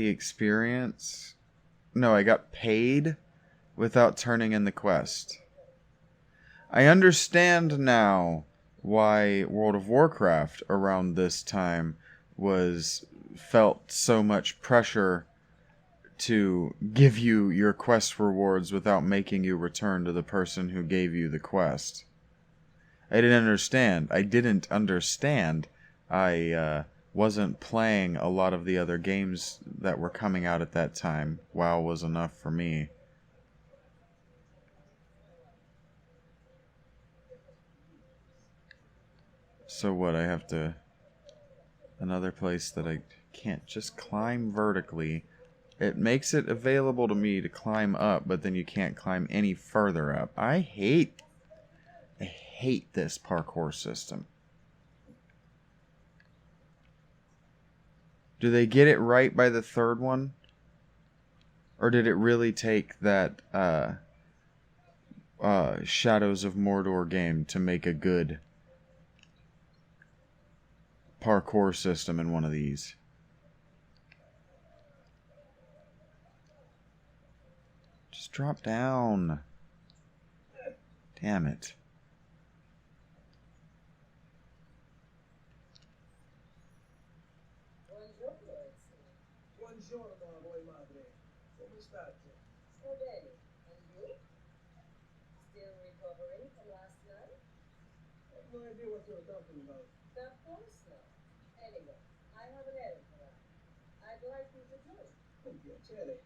A: experience. No, I got paid without turning in the quest. I understand now why World of Warcraft around this time felt so much pressure to give you your quest rewards without making you return to the person who gave you the quest. I didn't understand. I wasn't playing a lot of the other games that were coming out at that time. WoW was enough for me. So what, I have to... Another place that I can't just climb vertically. It makes it available to me to climb up, but then you can't climb any further up. I hate this parkour system. Do they get it right by the third one? Or did it really take that Shadows of Mordor game to make a good parkour system in one of these? Just drop down. Damn it.
D: Buongiorno, voi madre. Come state?
B: Sto bene. And you? Still recovering from last night?
D: I have no idea what you're talking about.
B: Of course not. Anyway, I have an errand for you. I'd like you to join.
D: Con piacere.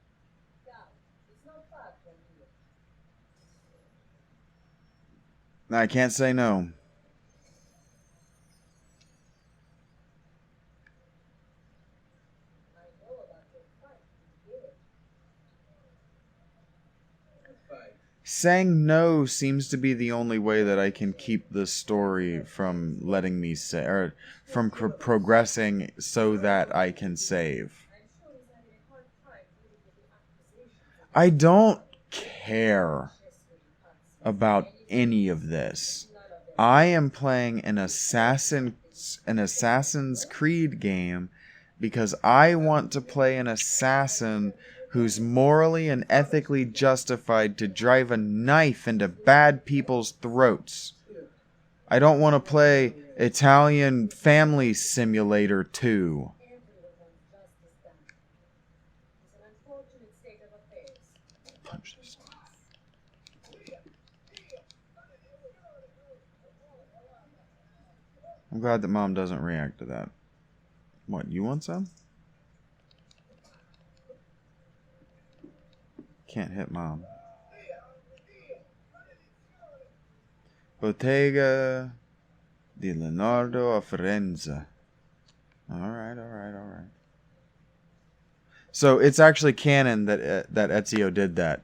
B: Come, it's not far from here.
A: I can't say no.
B: I know about your fight with Garrett.
D: Fine.
A: Saying no seems to be the only way that I can keep the story from letting me say, or from progressing so that I can save.
B: I'm sure he's having a hard time dealing with the accusations
A: I don't care
B: of Chester Hudson.
A: about any of this. I am playing an Assassin's Creed game because I want to play an assassin who's morally and ethically justified to drive a knife into bad people's throats. I don't want to play Italian Family Simulator 2.
B: Everyone wants justice done. It's an unfortunate state of affairs.
A: Punch this. I'm glad that Mom doesn't react to that. What, you want some? Can't hit Mom. Bottega di Leonardo a Firenze. Alright. So it's actually canon that Ezio did that.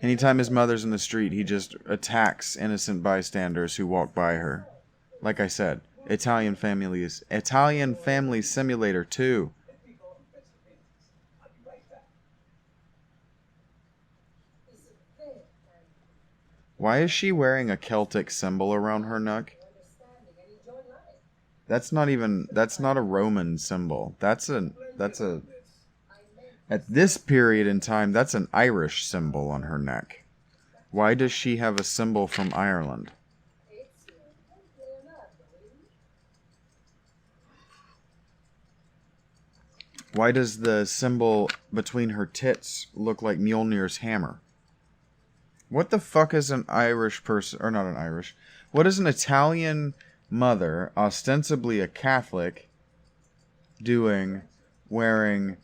A: Anytime his mother's in the street, he just attacks innocent bystanders who walk by her. Like I said, Italian Family Simulator 2. Why is she wearing a Celtic symbol around her neck?
B: Understanding and enjoy life.
A: That's not a Roman symbol. That's at this period in time, that's an Irish symbol on her neck. Why does she have a symbol from Ireland?
B: It's Leonardo, isn't it?
A: Why does the symbol between her tits look like Mjolnir's hammer? What the fuck is an Irish person, or not an Irish, what is an Italian mother, ostensibly a Catholic, doing wearing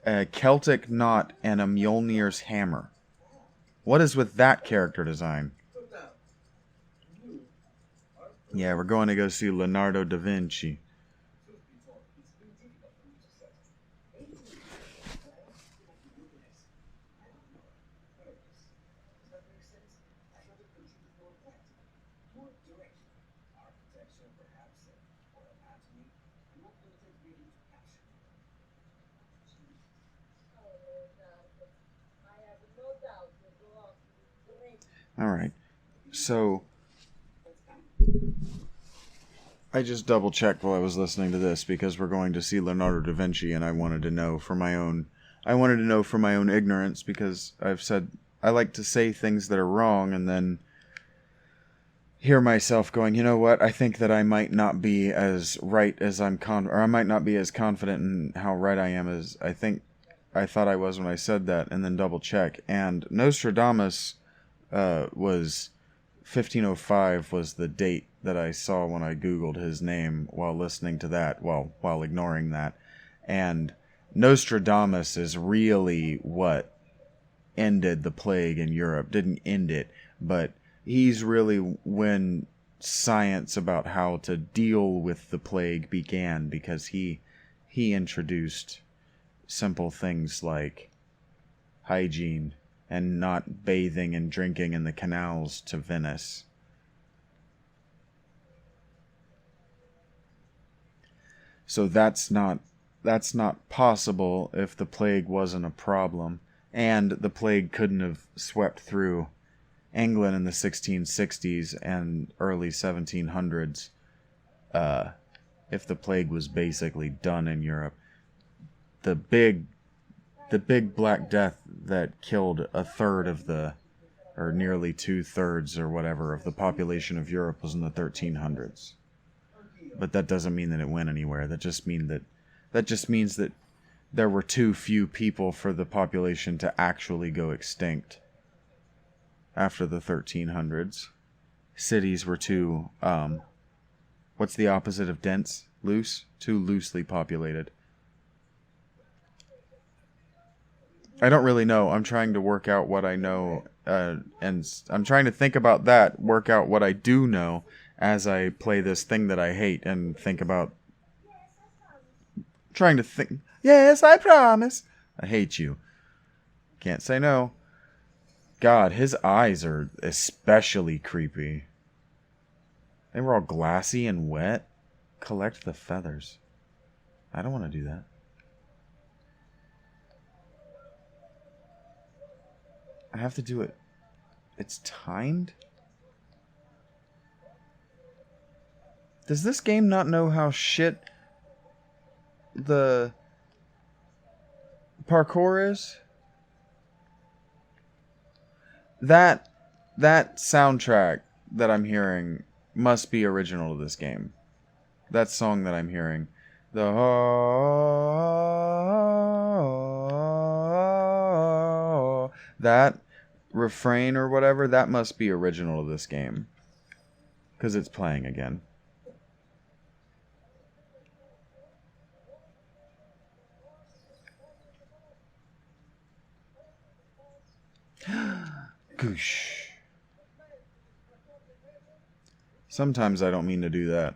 A: a Celtic knot and a Mjolnir's hammer? What is with that character design? Yeah, we're going to go see Leonardo da Vinci. Alright, so I just double checked while I was listening to this because we're going to see Leonardo da Vinci and I wanted to know for my own ignorance because I've said I like to say things that are wrong and then hear myself going, you know what, I think that I might not be as right as I might not be as confident in how right I am as I thought I was when I said that, and then double check. And Nostradamus was 1505 was the date that I saw when I Googled his name while listening to that, while ignoring that. And Nostradamus is really what ended the plague in Europe. Didn't end it, but he's really when science about how to deal with the plague began, because he introduced simple things like hygiene and not bathing and drinking in the canals to Venice. So that's not possible if the plague wasn't a problem, and the plague couldn't have swept through England in the 1660s and early 1700s if the plague was basically done in Europe. The big Black Death that killed a third of or nearly 2/3 or whatever of the population of Europe was in the 1300s. But that doesn't mean that it went anywhere. That just means that there were too few people for the population to actually go extinct. After the 1300s, cities were too what's the opposite of dense? Loose? Too loosely populated. I don't really know. I'm trying to work out what I know, and I'm trying to think about that, work out what I do know as I play this thing that I hate, and think about trying to think. Yes, I promise. I hate you. Can't say no. God, his eyes are especially creepy. They were all glassy and wet. Collect the feathers. I don't want to do that. I have to do it. It's timed? Does this game not know how shit the parkour is? That soundtrack that I'm hearing must be original to this game. That song that I'm hearing. That refrain or whatever, that must be original to this game. Because it's playing again. Goosh. Sometimes I don't mean to do that.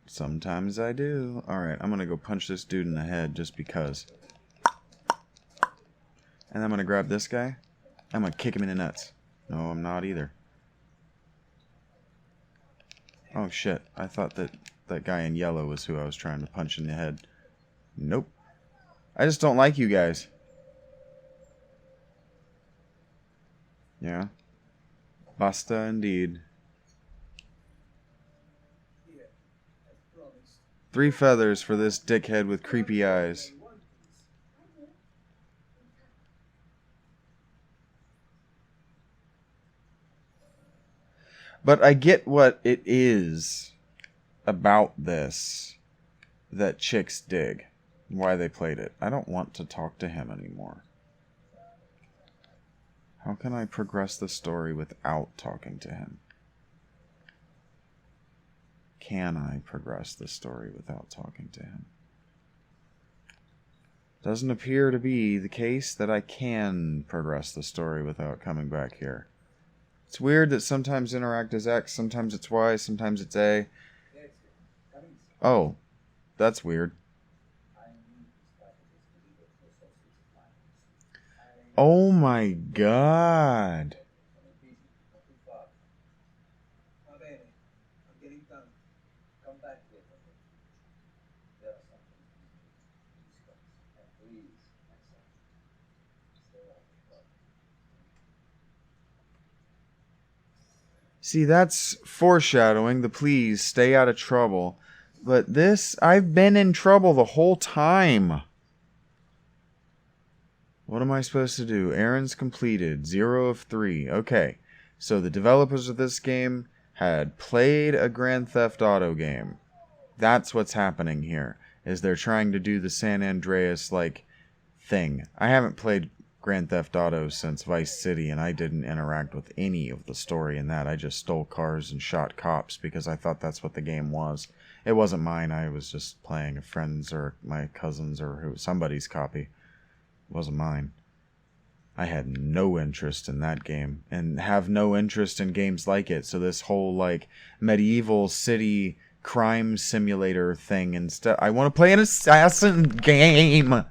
A: Sometimes I do. Alright, I'm gonna go punch this dude in the head just because. And I'm gonna grab this guy. I'm gonna kick him in the nuts. No, I'm not either. Oh shit, I thought that guy in yellow was who I was trying to punch in the head. Nope. I just don't like you guys. Yeah. Basta indeed. 3 feathers for this dickhead with creepy eyes. But I get what it is about this that chicks dig. Why they played it. I don't want to talk to him anymore. How can I progress the story without talking to him? Can I progress the story without talking to him? Doesn't appear to be the case that I can progress the story without coming back here. It's weird that sometimes interact is X, sometimes it's Y, sometimes it's A. Oh, that's weird. Oh my god. See, that's foreshadowing the please stay out of trouble. But this, I've been in trouble the whole time. What am I supposed to do? Errands completed. 0 of 3. Okay. So the developers of this game had played a Grand Theft Auto game. That's what's happening here. Is they're trying to do the San Andreas like thing. I haven't played Grand Theft Auto since Vice City, and I didn't interact with any of the story in that. I just stole cars and shot cops because I thought that's what the game was. It wasn't mine. I was just playing a friend's or my cousin's or somebody's copy. It wasn't mine. I had no interest in that game and have no interest in games like it. So this whole like medieval city crime simulator thing instead, I want to play an assassin game.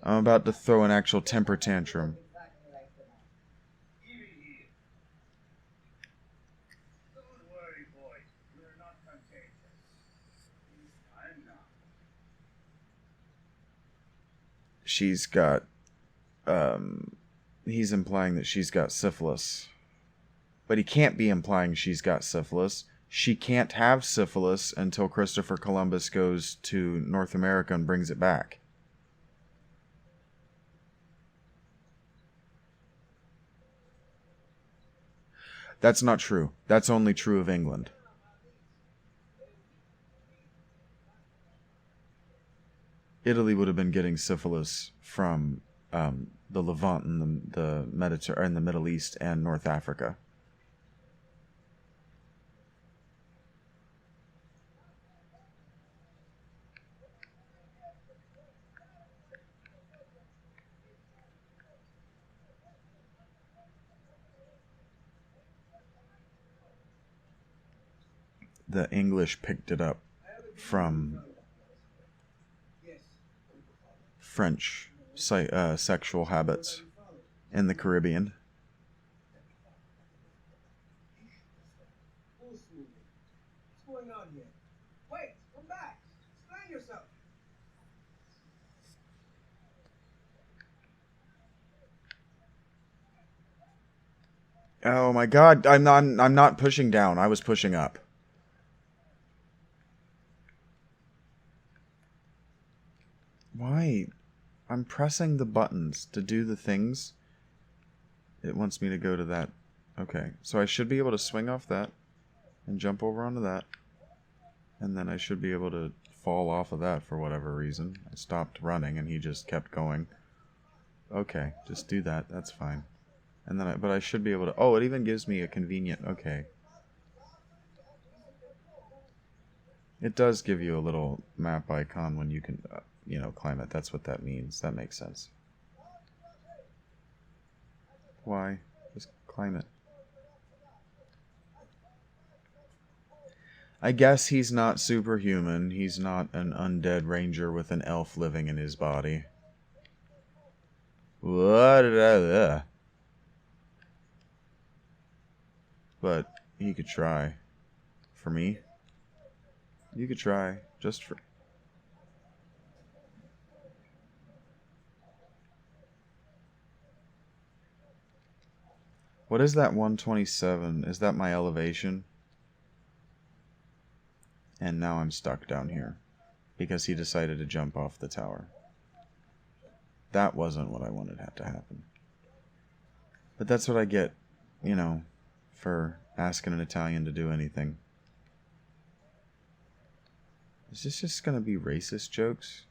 A: I'm about to throw an actual temper tantrum.
D: Don't worry, boy. You're not contagious. I'm not.
A: She's got, he's implying that she's got syphilis. But he can't be implying she's got syphilis. She can't have syphilis until Christopher Columbus goes to North America and brings it back. That's not true. That's only true of England. Italy would have been getting syphilis from the Levant and the Mediterranean, the Middle East and North Africa. The English picked it up from French sexual habits in the Caribbean.
D: What's going on here? Wait, come back. Explain yourself.
A: Oh my God! I'm not pushing down. I was pushing up. Why? I'm pressing the buttons to do the things. It wants me to go to that. Okay, so I should be able to swing off that and jump over onto that. And then I should be able to fall off of that for whatever reason. I stopped running and he just kept going. Okay, just do that. That's fine. And then but I should be able to... Oh, it even gives me a convenient... Okay. It does give you a little map icon when you can... climb it. That's what that means. That makes sense. Why? Just climb it. I guess he's not superhuman. He's not an undead ranger with an elf living in his body. But he could try. For me? You could try. Just for... What is that 127? Is that my elevation? And now I'm stuck down here. Because he decided to jump off the tower. That wasn't what I wanted to happen. But that's what I get, for asking an Italian to do anything. Is this just going to be racist jokes?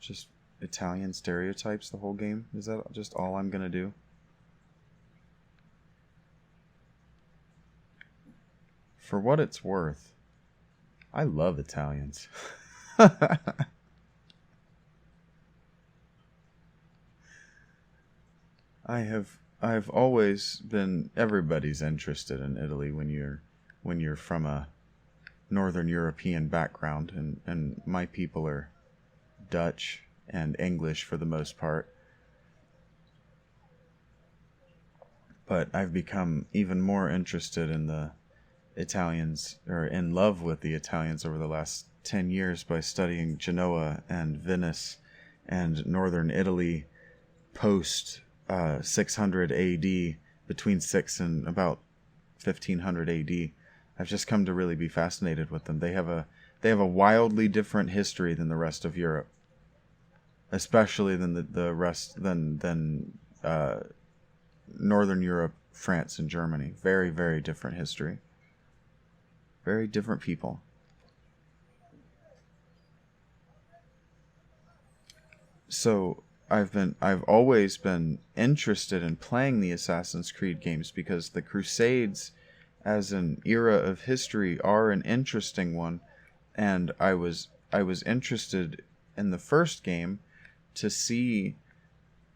A: Just Italian stereotypes the whole game? Is that just all I'm going to do? For what it's worth, I love Italians. I've always been... Everybody's interested in Italy when you're from a Northern European background, and my people are Dutch and English for the most part. But I've become even more interested in the Italians, or in love with the Italians over the last 10 years by studying Genoa and Venice and Northern Italy post 600 AD, between 6 and about 1500 AD. I've just come to really be fascinated with them. They have a wildly different history than the rest of Europe, especially than the rest than Northern Europe, France, and Germany. Very, very different history. Very different people. So I've always been interested in playing the Assassin's Creed games because the Crusades as an era of history are an interesting one, and I was interested in the first game to see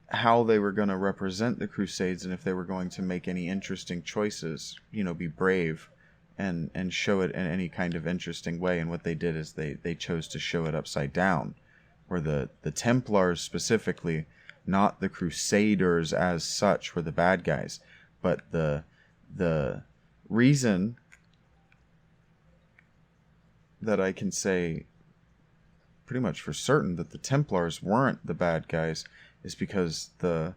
A: how they were going to represent the Crusades and if they were going to make any interesting choices, be brave and show it in any kind of interesting way. And what they did is they chose to show it upside down, where the Templars specifically, not the Crusaders as such, were the bad guys, but the reason that I can say pretty much for certain that the Templars weren't the bad guys is because the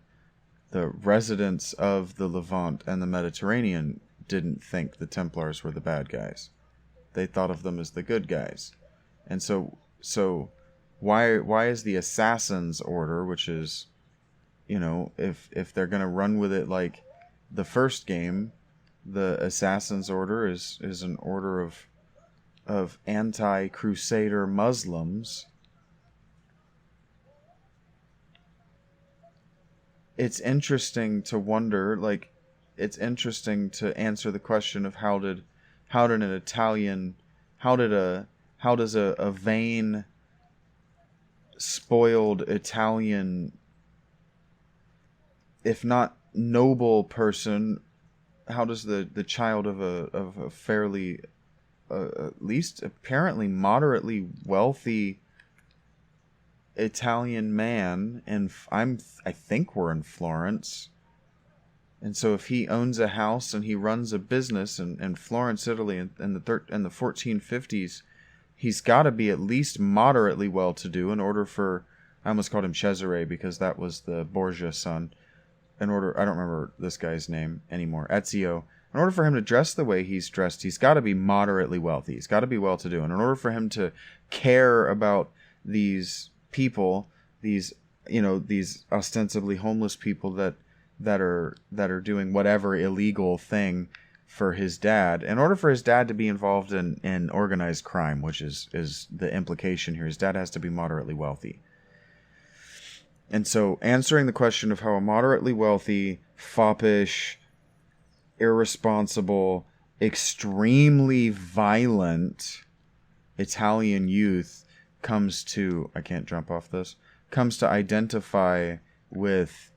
A: residents of the Levant and the Mediterranean didn't think the Templars were the bad guys. They thought of them as the good guys. And so why is the Assassin's Order, which is, if they're going to run with it like the first game, the Assassin's Order is an order of anti-Crusader Muslims. It's interesting to wonder, it's interesting to answer the question of how does a vain, spoiled Italian, if not noble person, how does the child of a fairly, at least apparently moderately wealthy Italian man, and I think we're in Florence, and so if he owns a house and he runs a business in Florence, Italy, in the 1450s, he's got to be at least moderately well-to-do in order for, I almost called him Cesare because that was the Borgia son, I don't remember this guy's name anymore, Ezio. In order for him to dress the way he's dressed, he's got to be moderately wealthy. He's got to be well-to-do. And in order for him to care about these people, these ostensibly homeless people that are doing whatever illegal thing for his dad, in order for his dad to be involved in organized crime, which is the implication here, his dad has to be moderately wealthy. And so answering the question of how a moderately wealthy, foppish, irresponsible, extremely violent Italian youth comes to identify with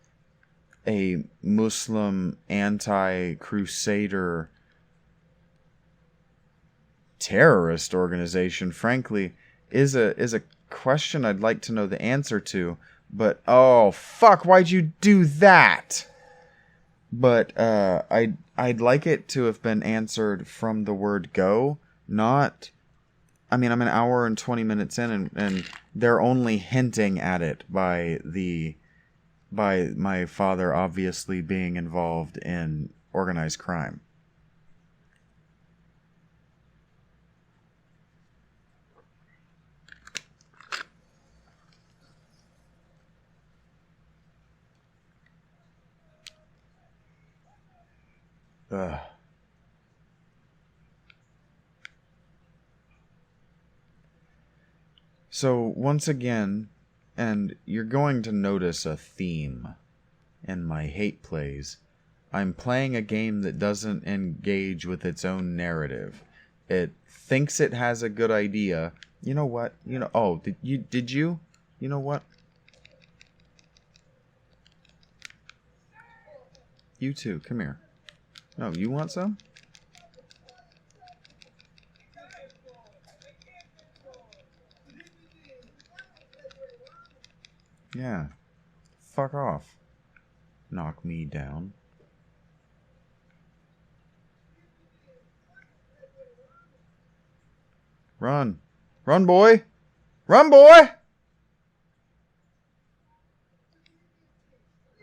A: a Muslim anti-Crusader terrorist organization, frankly, is a question I'd like to know the answer to. But oh fuck, why'd you do that? But I'd like it to have been answered from the word go, not. I mean, I'm an hour and 20 minutes in, and they're only hinting at it by my father obviously being involved in organized crime. Ugh. So once again, and you're going to notice a theme in my hate plays, I'm playing a game that doesn't engage with its own narrative. It thinks it has a good idea. You know what? Did you? You know what? You too, come here. No, you want some? Yeah. Fuck off. Knock me down. Run. Run, boy! Run, boy!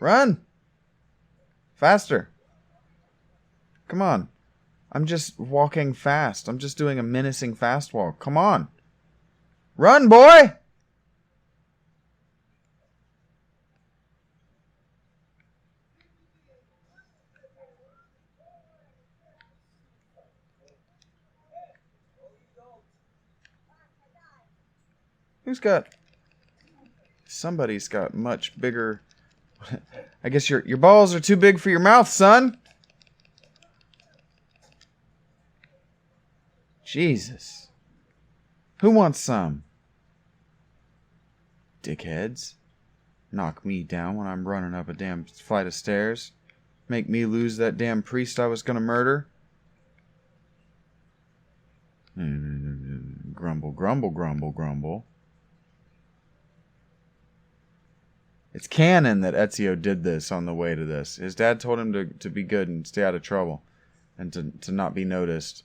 A: Run! Faster. Come on. I'm just walking fast. I'm just doing a menacing fast walk. Come on. Run, boy! Who's got Somebody's got much bigger... I guess your balls are too big for your mouth, son. Jesus. Who wants some? Dickheads. Knock me down when I'm running up a damn flight of stairs. Make me lose that damn priest I was gonna murder. Grumble, grumble, grumble, grumble. It's canon that Ezio did this on the way to this. His dad told him to be good and stay out of trouble. And to not be noticed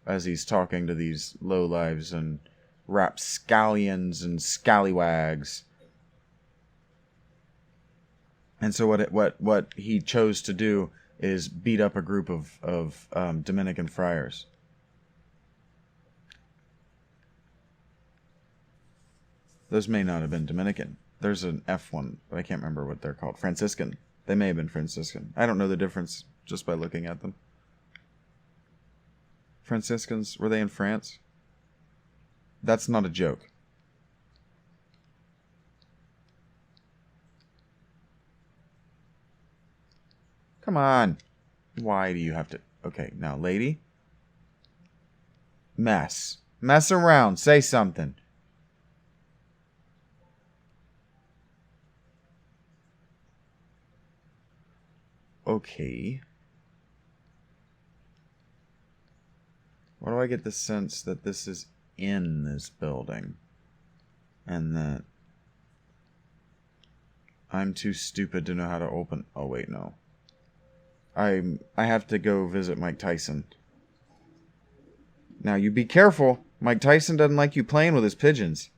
A: as he's talking to these lowlives and rapscallions and scallywags. And so what he chose to do is beat up a group of Dominican friars. Those may not have been Dominican. There's an F one, but I can't remember what they're called. Franciscan. They may have been Franciscan. I don't know the difference just by looking at them. Franciscans, were they in France? That's not a joke. Come on. Why do you have to... Okay, now, lady. Mess. Mess around. Say something. Okay. Why do I get the sense that this is in this building? And that I'm too stupid to know how to open... Oh, wait, no. I have to go visit Mike Tyson. Now, you be careful. Mike Tyson doesn't like you playing with his pigeons.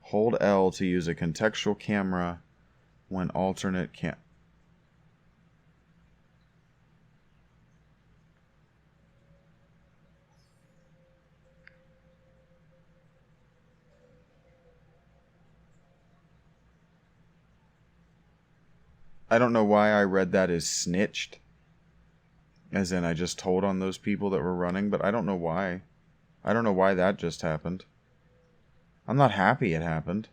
A: Hold L to use a contextual camera when alternate cam... I don't know why I read that as snitched. As in, I just told on those people that were running, but I don't know why. I don't know why that just happened. I'm not happy it happened.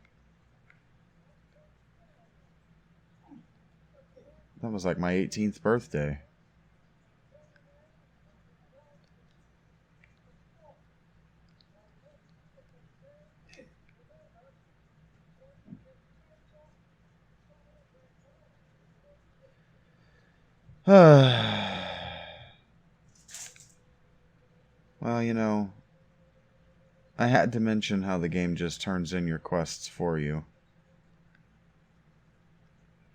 A: That was like my 18th birthday. Well, you know, I had to mention how the game just turns in your quests for you.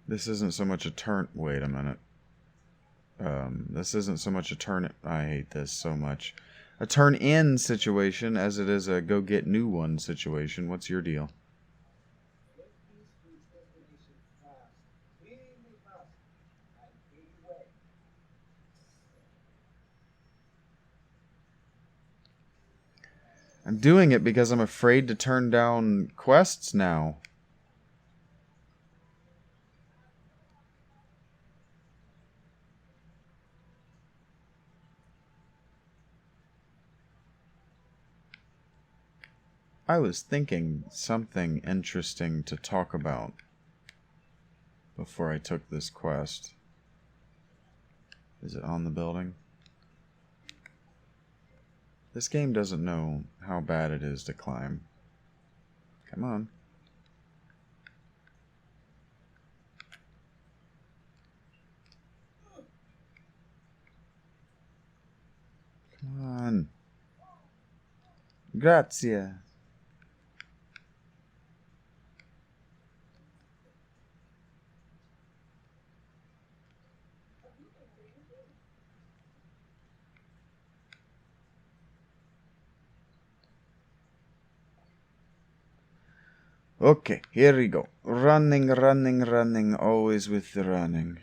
A: This isn't so much a turn... Wait a minute. This isn't so much a turn... I hate this so much. A turn-in situation as it is a go-get-new one situation. What's your deal?
D: Get these to its destination fast. Really fast. And be away.
A: I'm doing it because I'm afraid to turn down quests now. I was thinking something interesting to talk about before I took this quest. Is it on the building? This game doesn't know how bad it is to climb. Come on. Come on. Grazie. Okay, here we go. Running, running, running, always with the running.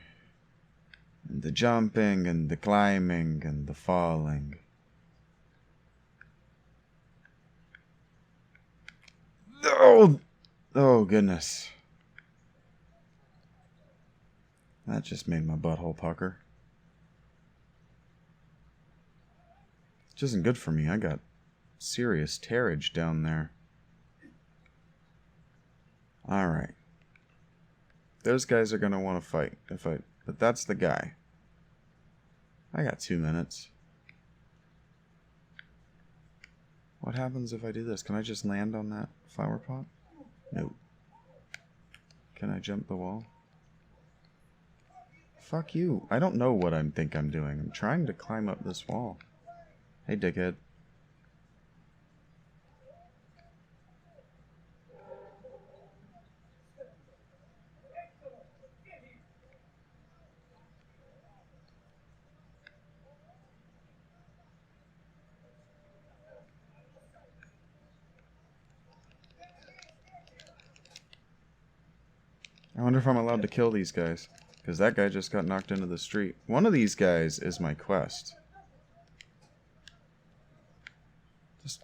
A: And the jumping, and the climbing, and the falling. Oh! Oh, goodness. That just made my butthole pucker. Which isn't good for me. I got serious tearage down there. Alright. Those guys are gonna want to fight. But that's the guy. I got 2 minutes. What happens if I do this? Can I just land on that flower pot? Nope. Can I jump the wall? Fuck you. I don't know what I think I'm doing. I'm trying to climb up this wall. Hey, dickhead. I wonder if I'm allowed to kill these guys. Because that guy just got knocked into the street. One of these guys is my quest. Just...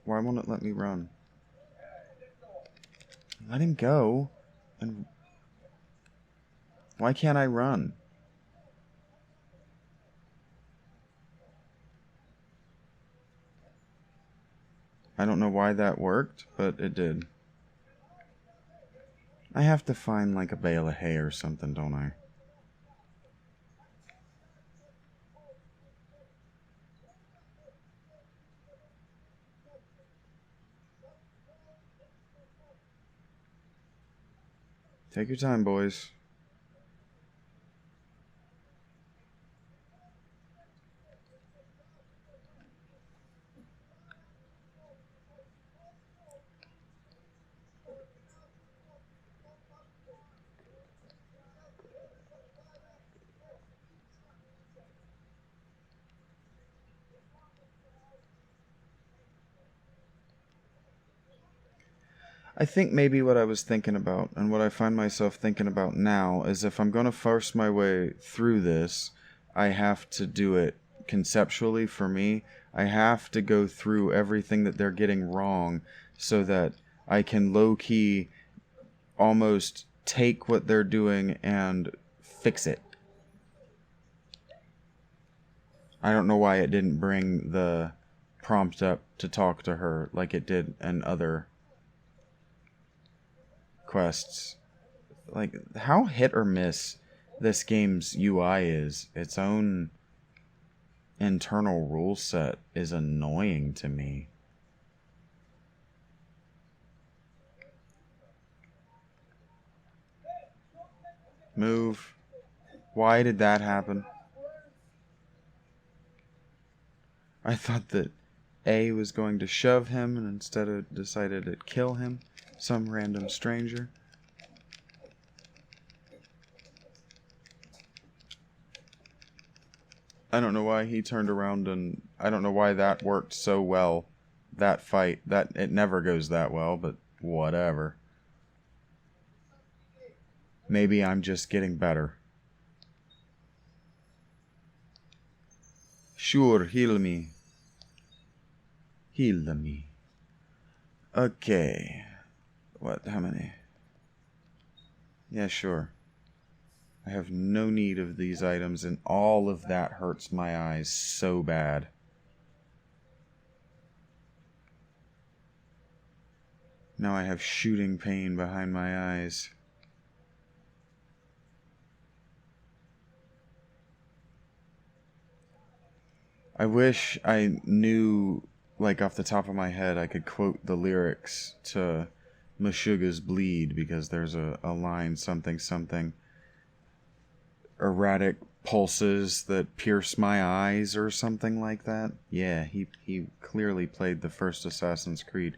A: Why won't it let me run? Let him go. And... Why can't I run? I don't know why that worked, but it did. I have to find like a bale of hay or something, don't I? Take your time, boys. I think maybe what I was thinking about, and what I find myself thinking about now, is if I'm going to force my way through this, I have to do it conceptually for me. I have to go through everything that they're getting wrong so that I can low-key almost take what they're doing and fix it. I don't know why it didn't bring the prompt up to talk to her like it did in other quests. Like, how hit or miss this game's UI is. Its own internal rule set is annoying to me. Move. Why did that happen? I thought that A was going to shove him, and instead it decided to kill him. Some random stranger. I don't know why he turned around, and I don't know why that worked so well. That fight, that it never goes that well, but whatever. Maybe I'm just getting better. Sure, heal me. Heal me. Okay. What? How many? Yeah, sure. I have no need of these items, and all of that hurts my eyes so bad. Now I have shooting pain behind my eyes. I wish I knew, like off the top of my head, I could quote the lyrics to Meshuggah's Bleed, because there's a line, something, erratic pulses that pierce my eyes, or something like that. Yeah, he clearly played the first Assassin's Creed.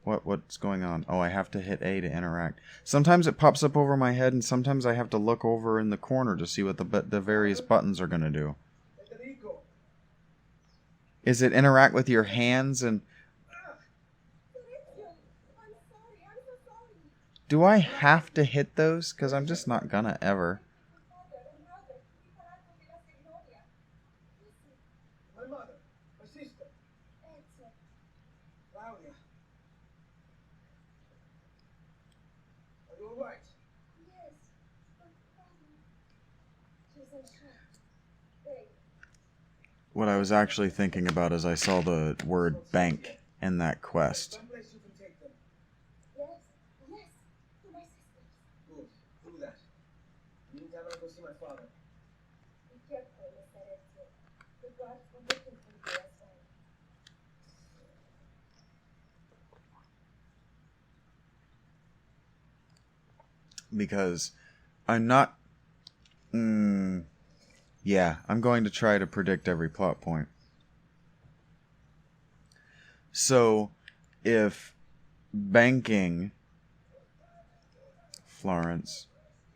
A: What's going on? Oh, I have to hit A to interact. Sometimes it pops up over my head, and sometimes I have to look over in the corner to see what the various buttons are going to do. Is it interact with your hands and... Do I have to hit those? Because I'm just not gonna ever.
D: My mother, my sister. Claudia. Are you alright?
C: Yes, but she's in shock. Big.
A: What I was actually thinking about is I saw the word bank in that quest.
D: Someplace you can take them.
C: Yes, yes.
D: my father.
C: Be careful, Mr. Ezio. The guards were looking for you as well.
A: Because I'm not... yeah, I'm going to try to predict every plot point. So, if banking, Florence,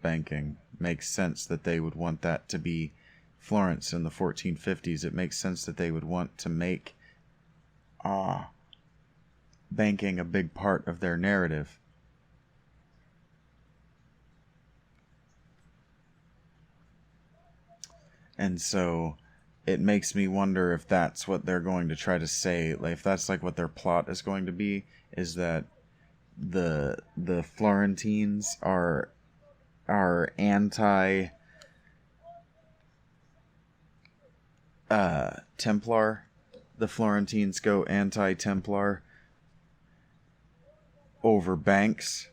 A: banking, makes sense that they would want that to be Florence in the 1450s, it makes sense that they would want to make banking a big part of their narrative. And so it makes me wonder if that's what they're going to try to say. Like, if that's like what their plot is going to be, is that the Florentines are anti Templar. The Florentines go anti-Templar over banks.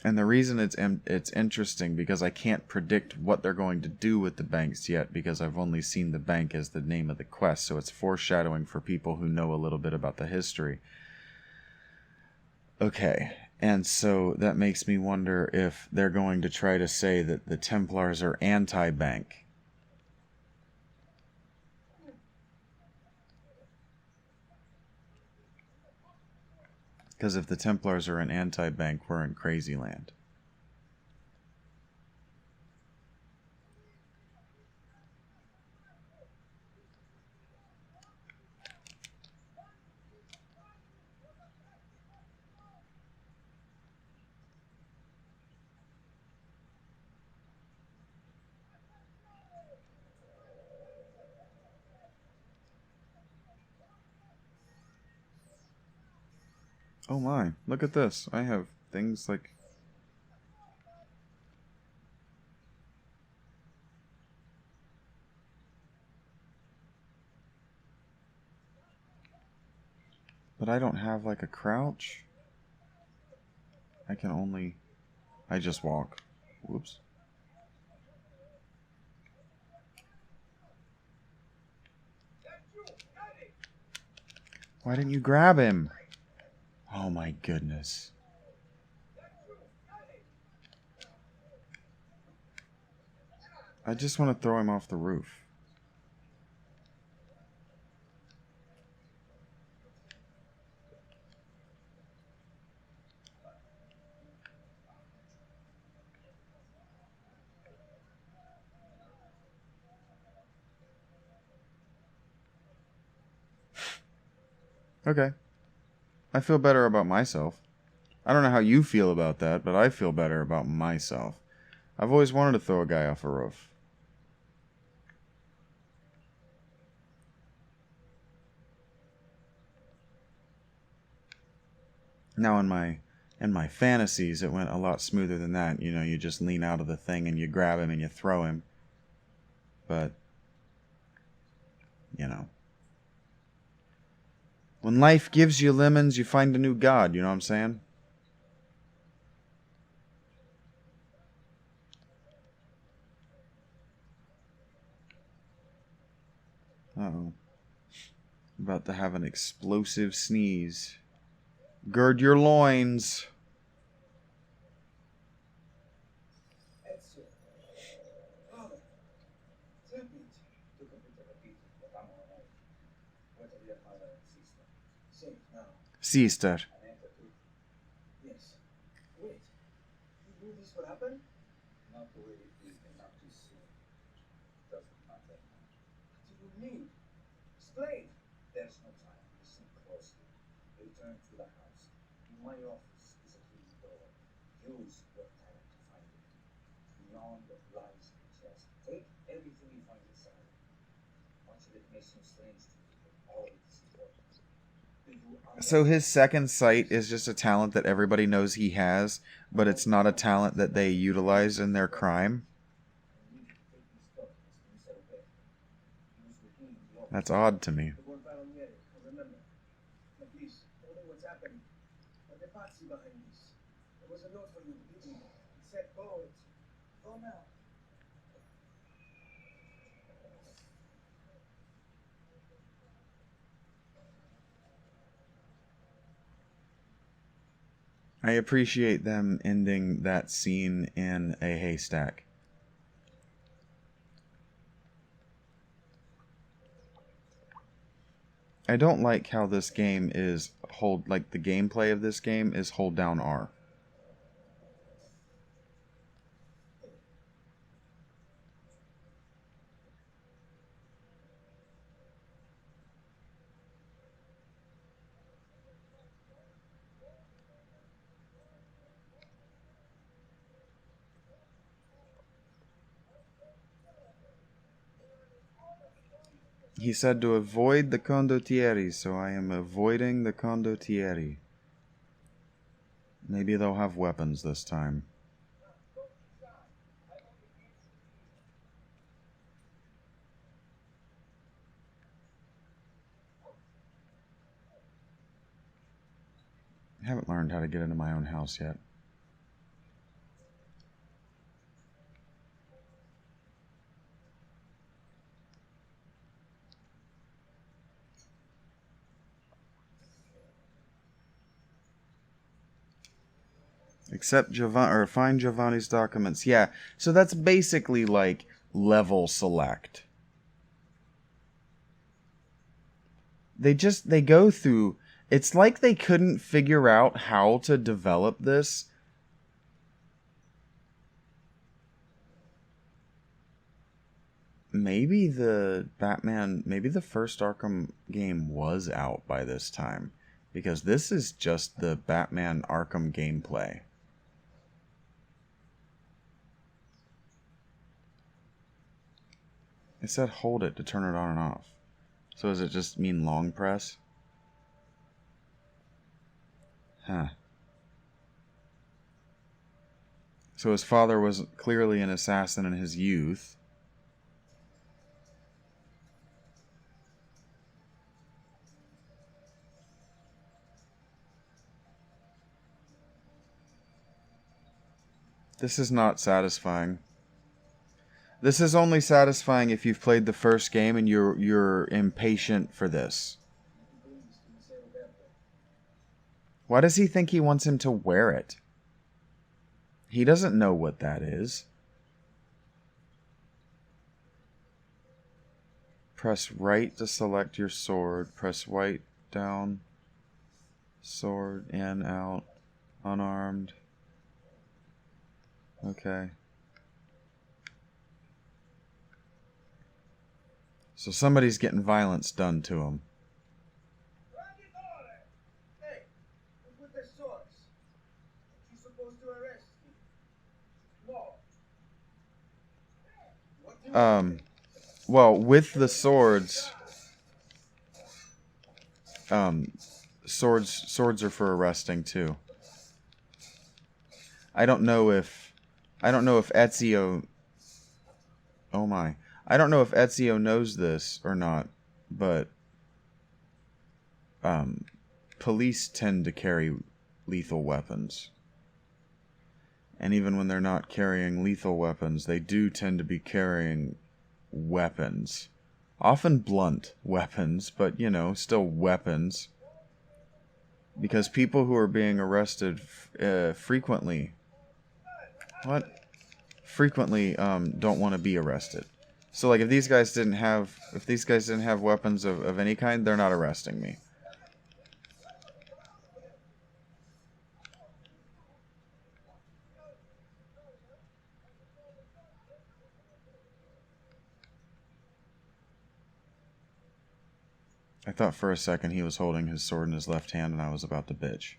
A: And the reason it's interesting because I can't predict what they're going to do with the banks yet, because I've only seen the bank as the name of the quest, so it's foreshadowing for people who know a little bit about the history. Okay, and so that makes me wonder if they're going to try to say that the Templars are anti-bank. Because if the Templars are an anti-bank, we're in crazy land. Oh my, look at this. I have things like... But I don't have like a crouch. I can only... I just walk. Whoops. Why didn't you grab him? Oh my goodness. I just want to throw him off the roof. Okay. I feel better about myself. I don't know how you feel about that, but I feel better about myself. I've always wanted to throw a guy off a roof. Now in my fantasies, it went a lot smoother than that. You know, you just lean out of the thing and you grab him and you throw him. But, you know. When life gives you lemons, you find a new god, you know what I'm saying? Uh-oh. About to have an explosive sneeze. Gird your loins.
D: Ezio. Father. Serpent. To complete the repeat, but I'm alright. What are your mother and sister? Safe now.
A: Sister.
D: An enter too. Yes. Wait. You knew this would happen? Not the way it is and not too soon. Doesn't matter. What do you mean? Explain. There's no time. Listen closely. Return to the house. In my office is a hidden door. Use your talent to find it. Beyond lies the chest. Take everything you find inside. Much of it may seem strange to you, but all of it is important. Do you
A: So his second sight is just a talent that everybody knows he has, but it's not a talent that they utilize in their crime? That's odd to me.
D: Remember, please, tell me what's happening. What the Pazzi behind this? There was a note for you, didn't it? It said, "Go it. Go now.
A: I appreciate them ending that scene in a haystack. I don't like how this game is the gameplay of this game is hold down R. He said to avoid the condottieri, so I am avoiding the condottieri. Maybe they'll have weapons this time. I haven't learned how to get into my own house yet. Accept find Giovanni's documents. Yeah, so that's basically like level select. They go through. It's like they couldn't figure out how to develop this. Maybe the first Arkham game was out by this time, because this is just the Batman Arkham gameplay. It said hold it to turn it on and off. So does it just mean long press? Huh. So his father was clearly an assassin in his youth. This is not satisfying. This is only satisfying if you've played the first game and you're impatient for this. Why does he think he wants him to wear it? He doesn't know what that is. Press right to select your sword. Press right down. Sword in, out, unarmed. Okay. So somebody's getting violence done to him.
D: Hey, what's with the swords? Aren't you supposed to arrest me? No.
A: Well, with the swords, swords are for arresting too. I don't know if Ezio. Oh my. I don't know if Ezio knows this or not, but police tend to carry lethal weapons. And even when they're not carrying lethal weapons, they do tend to be carrying weapons. Often blunt weapons, but, still weapons. Because people who are being arrested frequently don't want to be arrested. So, like, if these guys didn't have weapons of any kind, they're not arresting me. I thought for a second he was holding his sword in his left hand and I was about to bitch.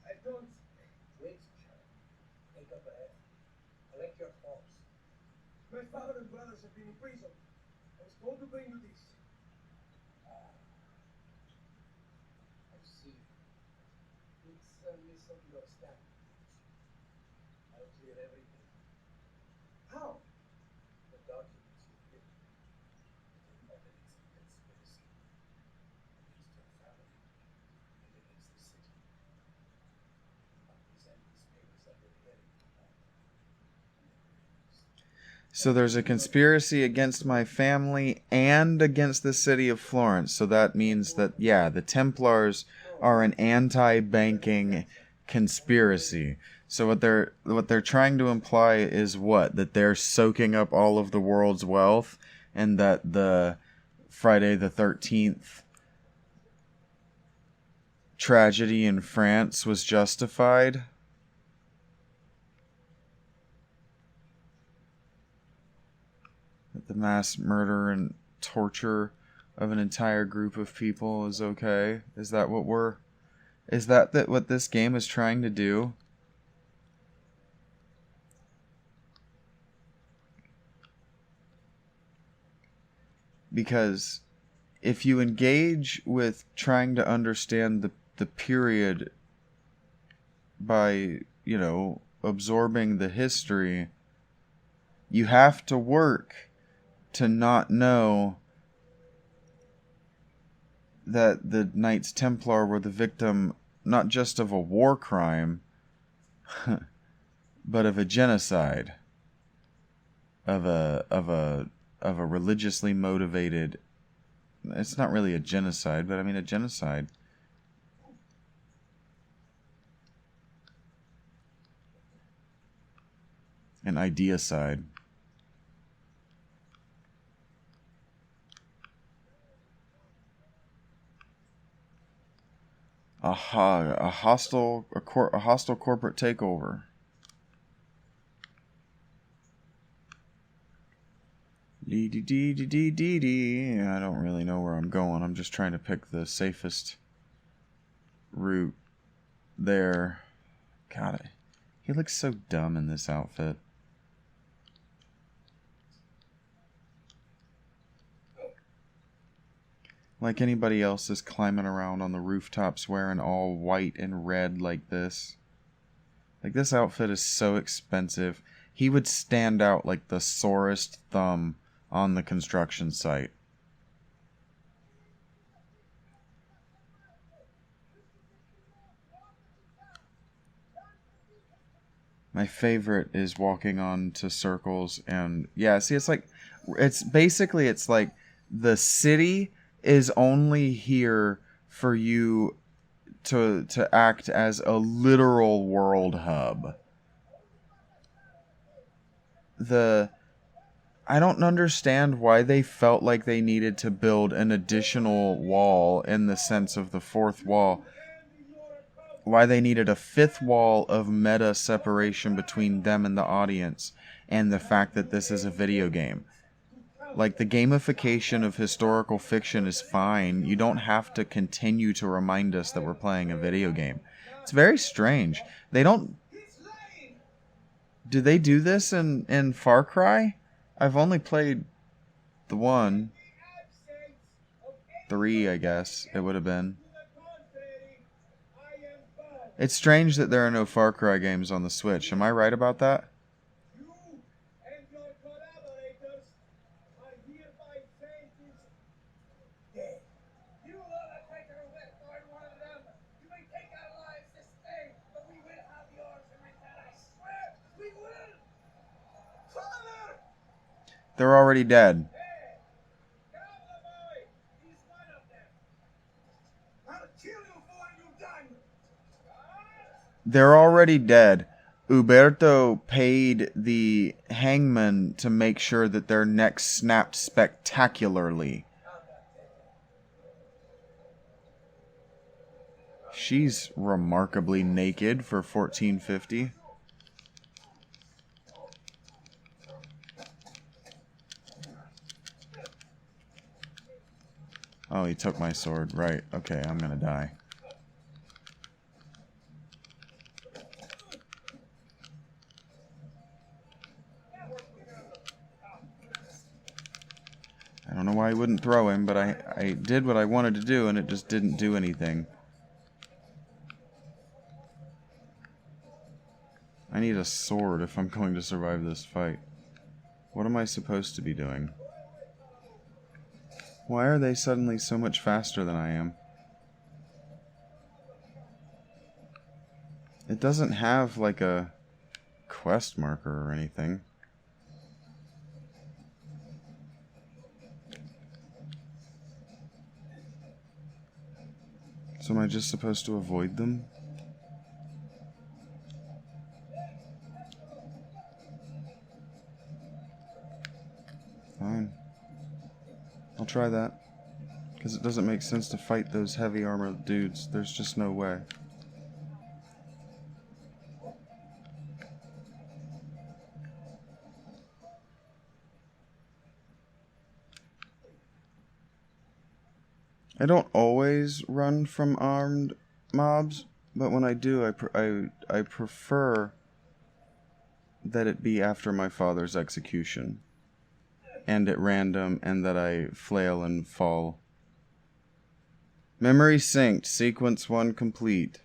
D: I don't. Wait, child. Take a breath. Collect your thoughts. My father and brothers have been in prison. I was told to bring you this. I see. It's a misunderstanding. I'll clear everything. How? The documents you give.
A: So there's a conspiracy against my family and against the city of Florence. So that means that, yeah, the Templars are an anti-banking conspiracy. So what they're trying to imply is what? That they're soaking up all of the world's wealth, and that the Friday the 13th tragedy in France was justified. That the mass murder and torture of an entire group of people is okay. Is that what what this game is trying to do? Because if you engage with trying to understand the period by, absorbing the history, you have to work to not know that the Knights Templar were the victim not just of a war crime, but of a genocide, of a religiously motivated. It's not really a genocide, but I mean a genocide. An ideacide. A hostile corporate takeover. Dee. I don't really know where I'm going. I'm just trying to pick the safest route there. God, he looks so dumb in this outfit. Like anybody else is climbing around on the rooftops wearing all white and red like this. Like, this outfit is so expensive. He would stand out like the sorest thumb on the construction site. My favorite is walking on to circles and, yeah, see, it's like the city is only here for you to act as a literal world hub. I don't understand why they felt like they needed to build an additional wall in the sense of the fourth wall. Why they needed a fifth wall of meta separation between them and the audience, and the fact that this is a video game. Like, the gamification of historical fiction is fine. You don't have to continue to remind us that we're playing a video game. It's very strange. They don't... Do they do this in Far Cry? I've only played the one. 3, I guess it would have been. It's strange that there are no Far Cry games on the Switch. Am I right about that? They're already dead. They're already dead. Uberto paid the hangman to make sure that their necks snapped spectacularly. She's remarkably naked for 1450. Oh, he took my sword. Right. Okay, I'm gonna die. I don't know why I wouldn't throw him, but I did what I wanted to do, and it just didn't do anything. I need a sword if I'm going to survive this fight. What am I supposed to be doing? Why are they suddenly so much faster than I am? It doesn't have, like, a quest marker or anything. So am I just supposed to avoid them? Fine. I'll try that. Because it doesn't make sense to fight those heavy armored dudes. There's just no way. I don't always run from armed mobs, but when I do, I prefer that it be after my father's execution. And at random, and that I flail and fall. Memory synced. Sequence 1 complete.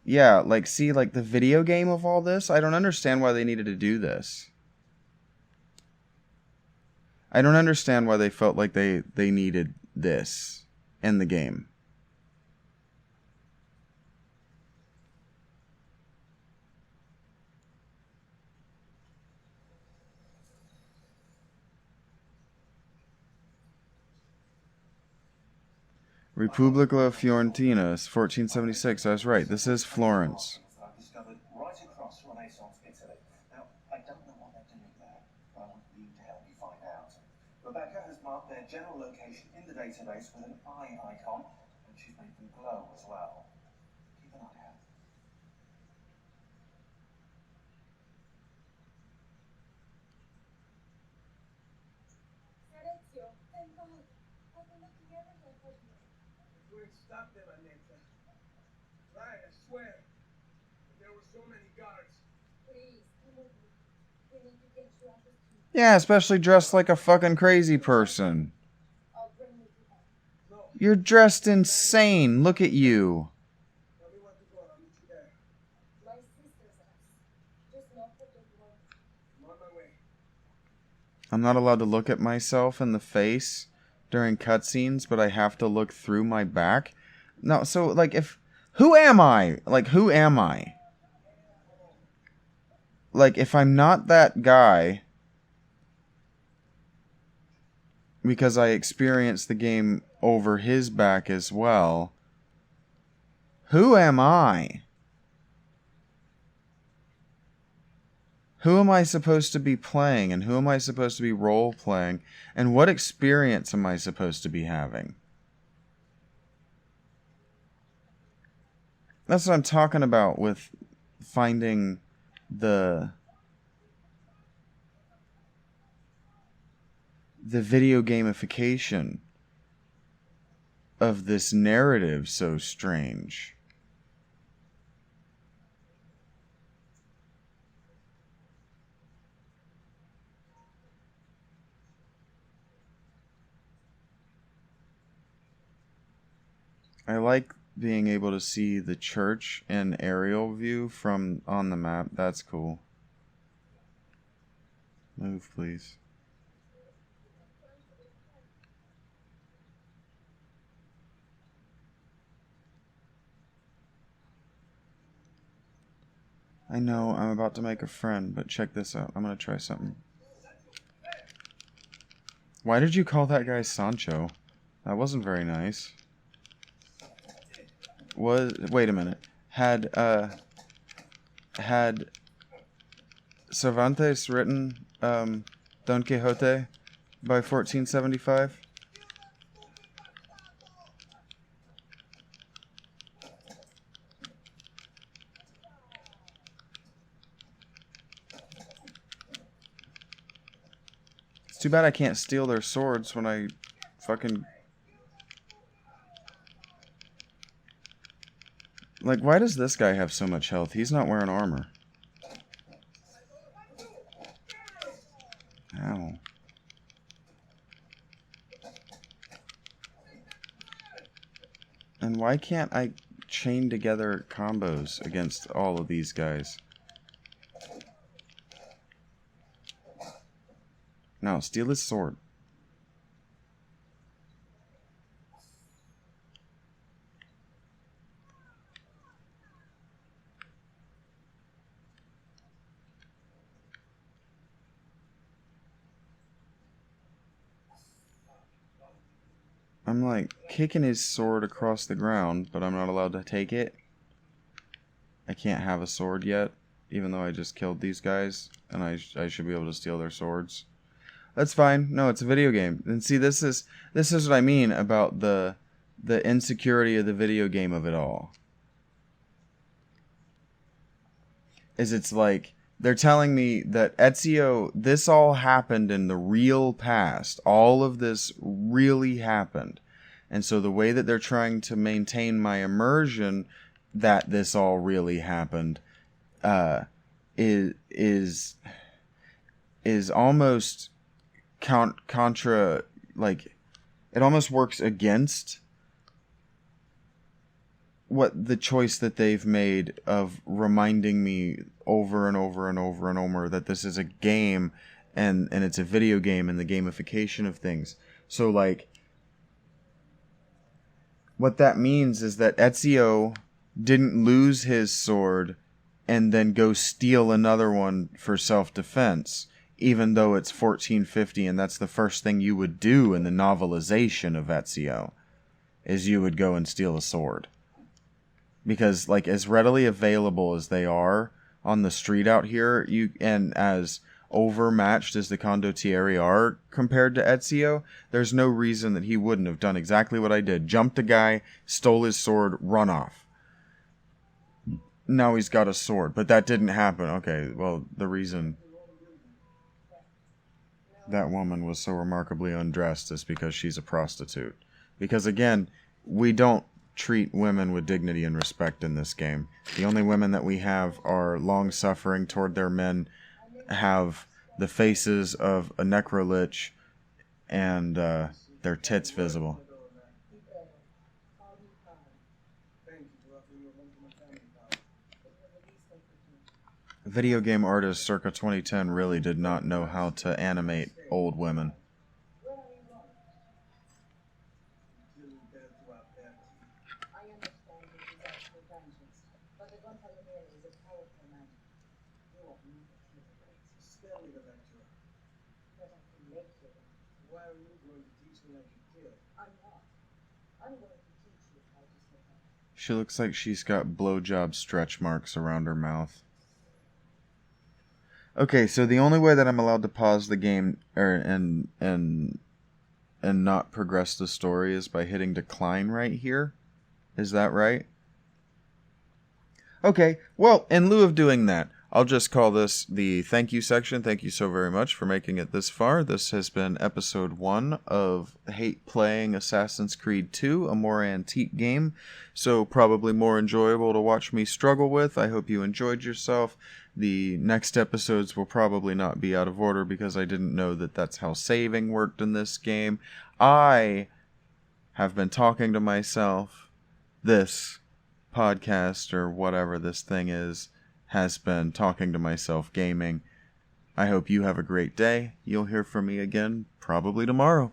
A: Yeah, like, see, like, the video game of all this? I don't understand why they needed to do this. I don't understand why they felt like they needed this in the game. Repubblica Fiorentina, 1476. I was right. This is Florence.
E: I've discovered right across Renaissance Italy. Now, I don't know what they're doing there, but I want you to help me find out. Rebecca has marked their general location in the database with an eye icon, and she's made them glow as well. Keep an eye out.
C: Serezio, thank God. I've been looking everywhere for you.
D: We stopped them, Aneta. Right, I swear. There were so many guards.
C: Please, come with me. We need to get you out of here.
A: Yeah, especially dressed like a fucking crazy person.
C: I'll bring you to them.
D: No,
A: You're dressed insane. Look at you.
D: tell me when to go. I'll meet you there.
C: My sister's house. Just knock at the door.
D: I'm on my way.
A: I'm not allowed to look at myself in the face during cutscenes, but I have to look through my back. No, so, like, who am I? Like, who am I? Like, if I'm not that guy, because I experienced the game over his back as well, who am I? Who am I supposed to be playing, and who am I supposed to be role-playing, and what experience am I supposed to be having? That's what I'm talking about with finding the video gamification of this narrative so strange. I like being able to see the church in aerial view from on the map. That's cool. Move, please. I know, I'm about to make a friend, but check this out. I'm gonna try something. Why did you call that guy Sancho? That wasn't very nice. Wait a minute. Had Cervantes written Don Quixote by 1475? It's too bad I can't steal their swords when I fucking... Like, why does this guy have so much health? He's not wearing armor. Ow. And why can't I chain together combos against all of these guys? No, steal his sword. I'm like kicking his sword across the ground, but I'm not allowed to take it. I can't have a sword yet, even though I just killed these guys, and I should be able to steal their swords. That's fine. No, it's a video game. And see, this is what I mean about the insecurity of the video game of it all. Is it's like they're telling me that Ezio, this all happened in the real past. All of this really happened. And so the way that they're trying to maintain my immersion that this all really happened is almost contra, like, it almost works against what the choice that they've made of reminding me over and over and over and over that this is a game and it's a video game and the gamification of things. So, like, what that means is that Ezio didn't lose his sword and then go steal another one for self-defense, even though it's 1450 and that's the first thing you would do in the novelization of Ezio, is you would go and steal a sword. Because, like, as readily available as they are on the street out here, and as overmatched as the condottieri are compared to Ezio, there's no reason that he wouldn't have done exactly what I did. Jumped a guy, stole his sword, run off. Now he's got a sword, but that didn't happen. Okay, well, the reason that woman was so remarkably undressed is because she's a prostitute. Because, again, we don't treat women with dignity and respect in this game. The only women that we have are long-suffering toward their men, have the faces of a necrolich, and their tits visible. Video game artists circa 2010 really did not know how to animate old women.
D: Why are you going to teach me like you did?
C: I'm not. I'm going to teach you how to survive.
A: She looks like she's got blowjob stretch marks around her mouth. Okay, so the only way that I'm allowed to pause the game and not progress the story is by hitting decline right here. Is that right? Okay, well, in lieu of doing that, I'll just call this the thank you section. Thank you so very much for making it this far. This has been episode 1 of Hate Playing Assassin's Creed 2, a more antique game, so probably more enjoyable to watch me struggle with. I hope you enjoyed yourself. The next episodes will probably not be out of order because I didn't know that that's how saving worked in this game. I have been talking to myself. This podcast, or whatever this thing is, has been Talking to Myself Gaming. I hope you have a great day. You'll hear from me again probably tomorrow.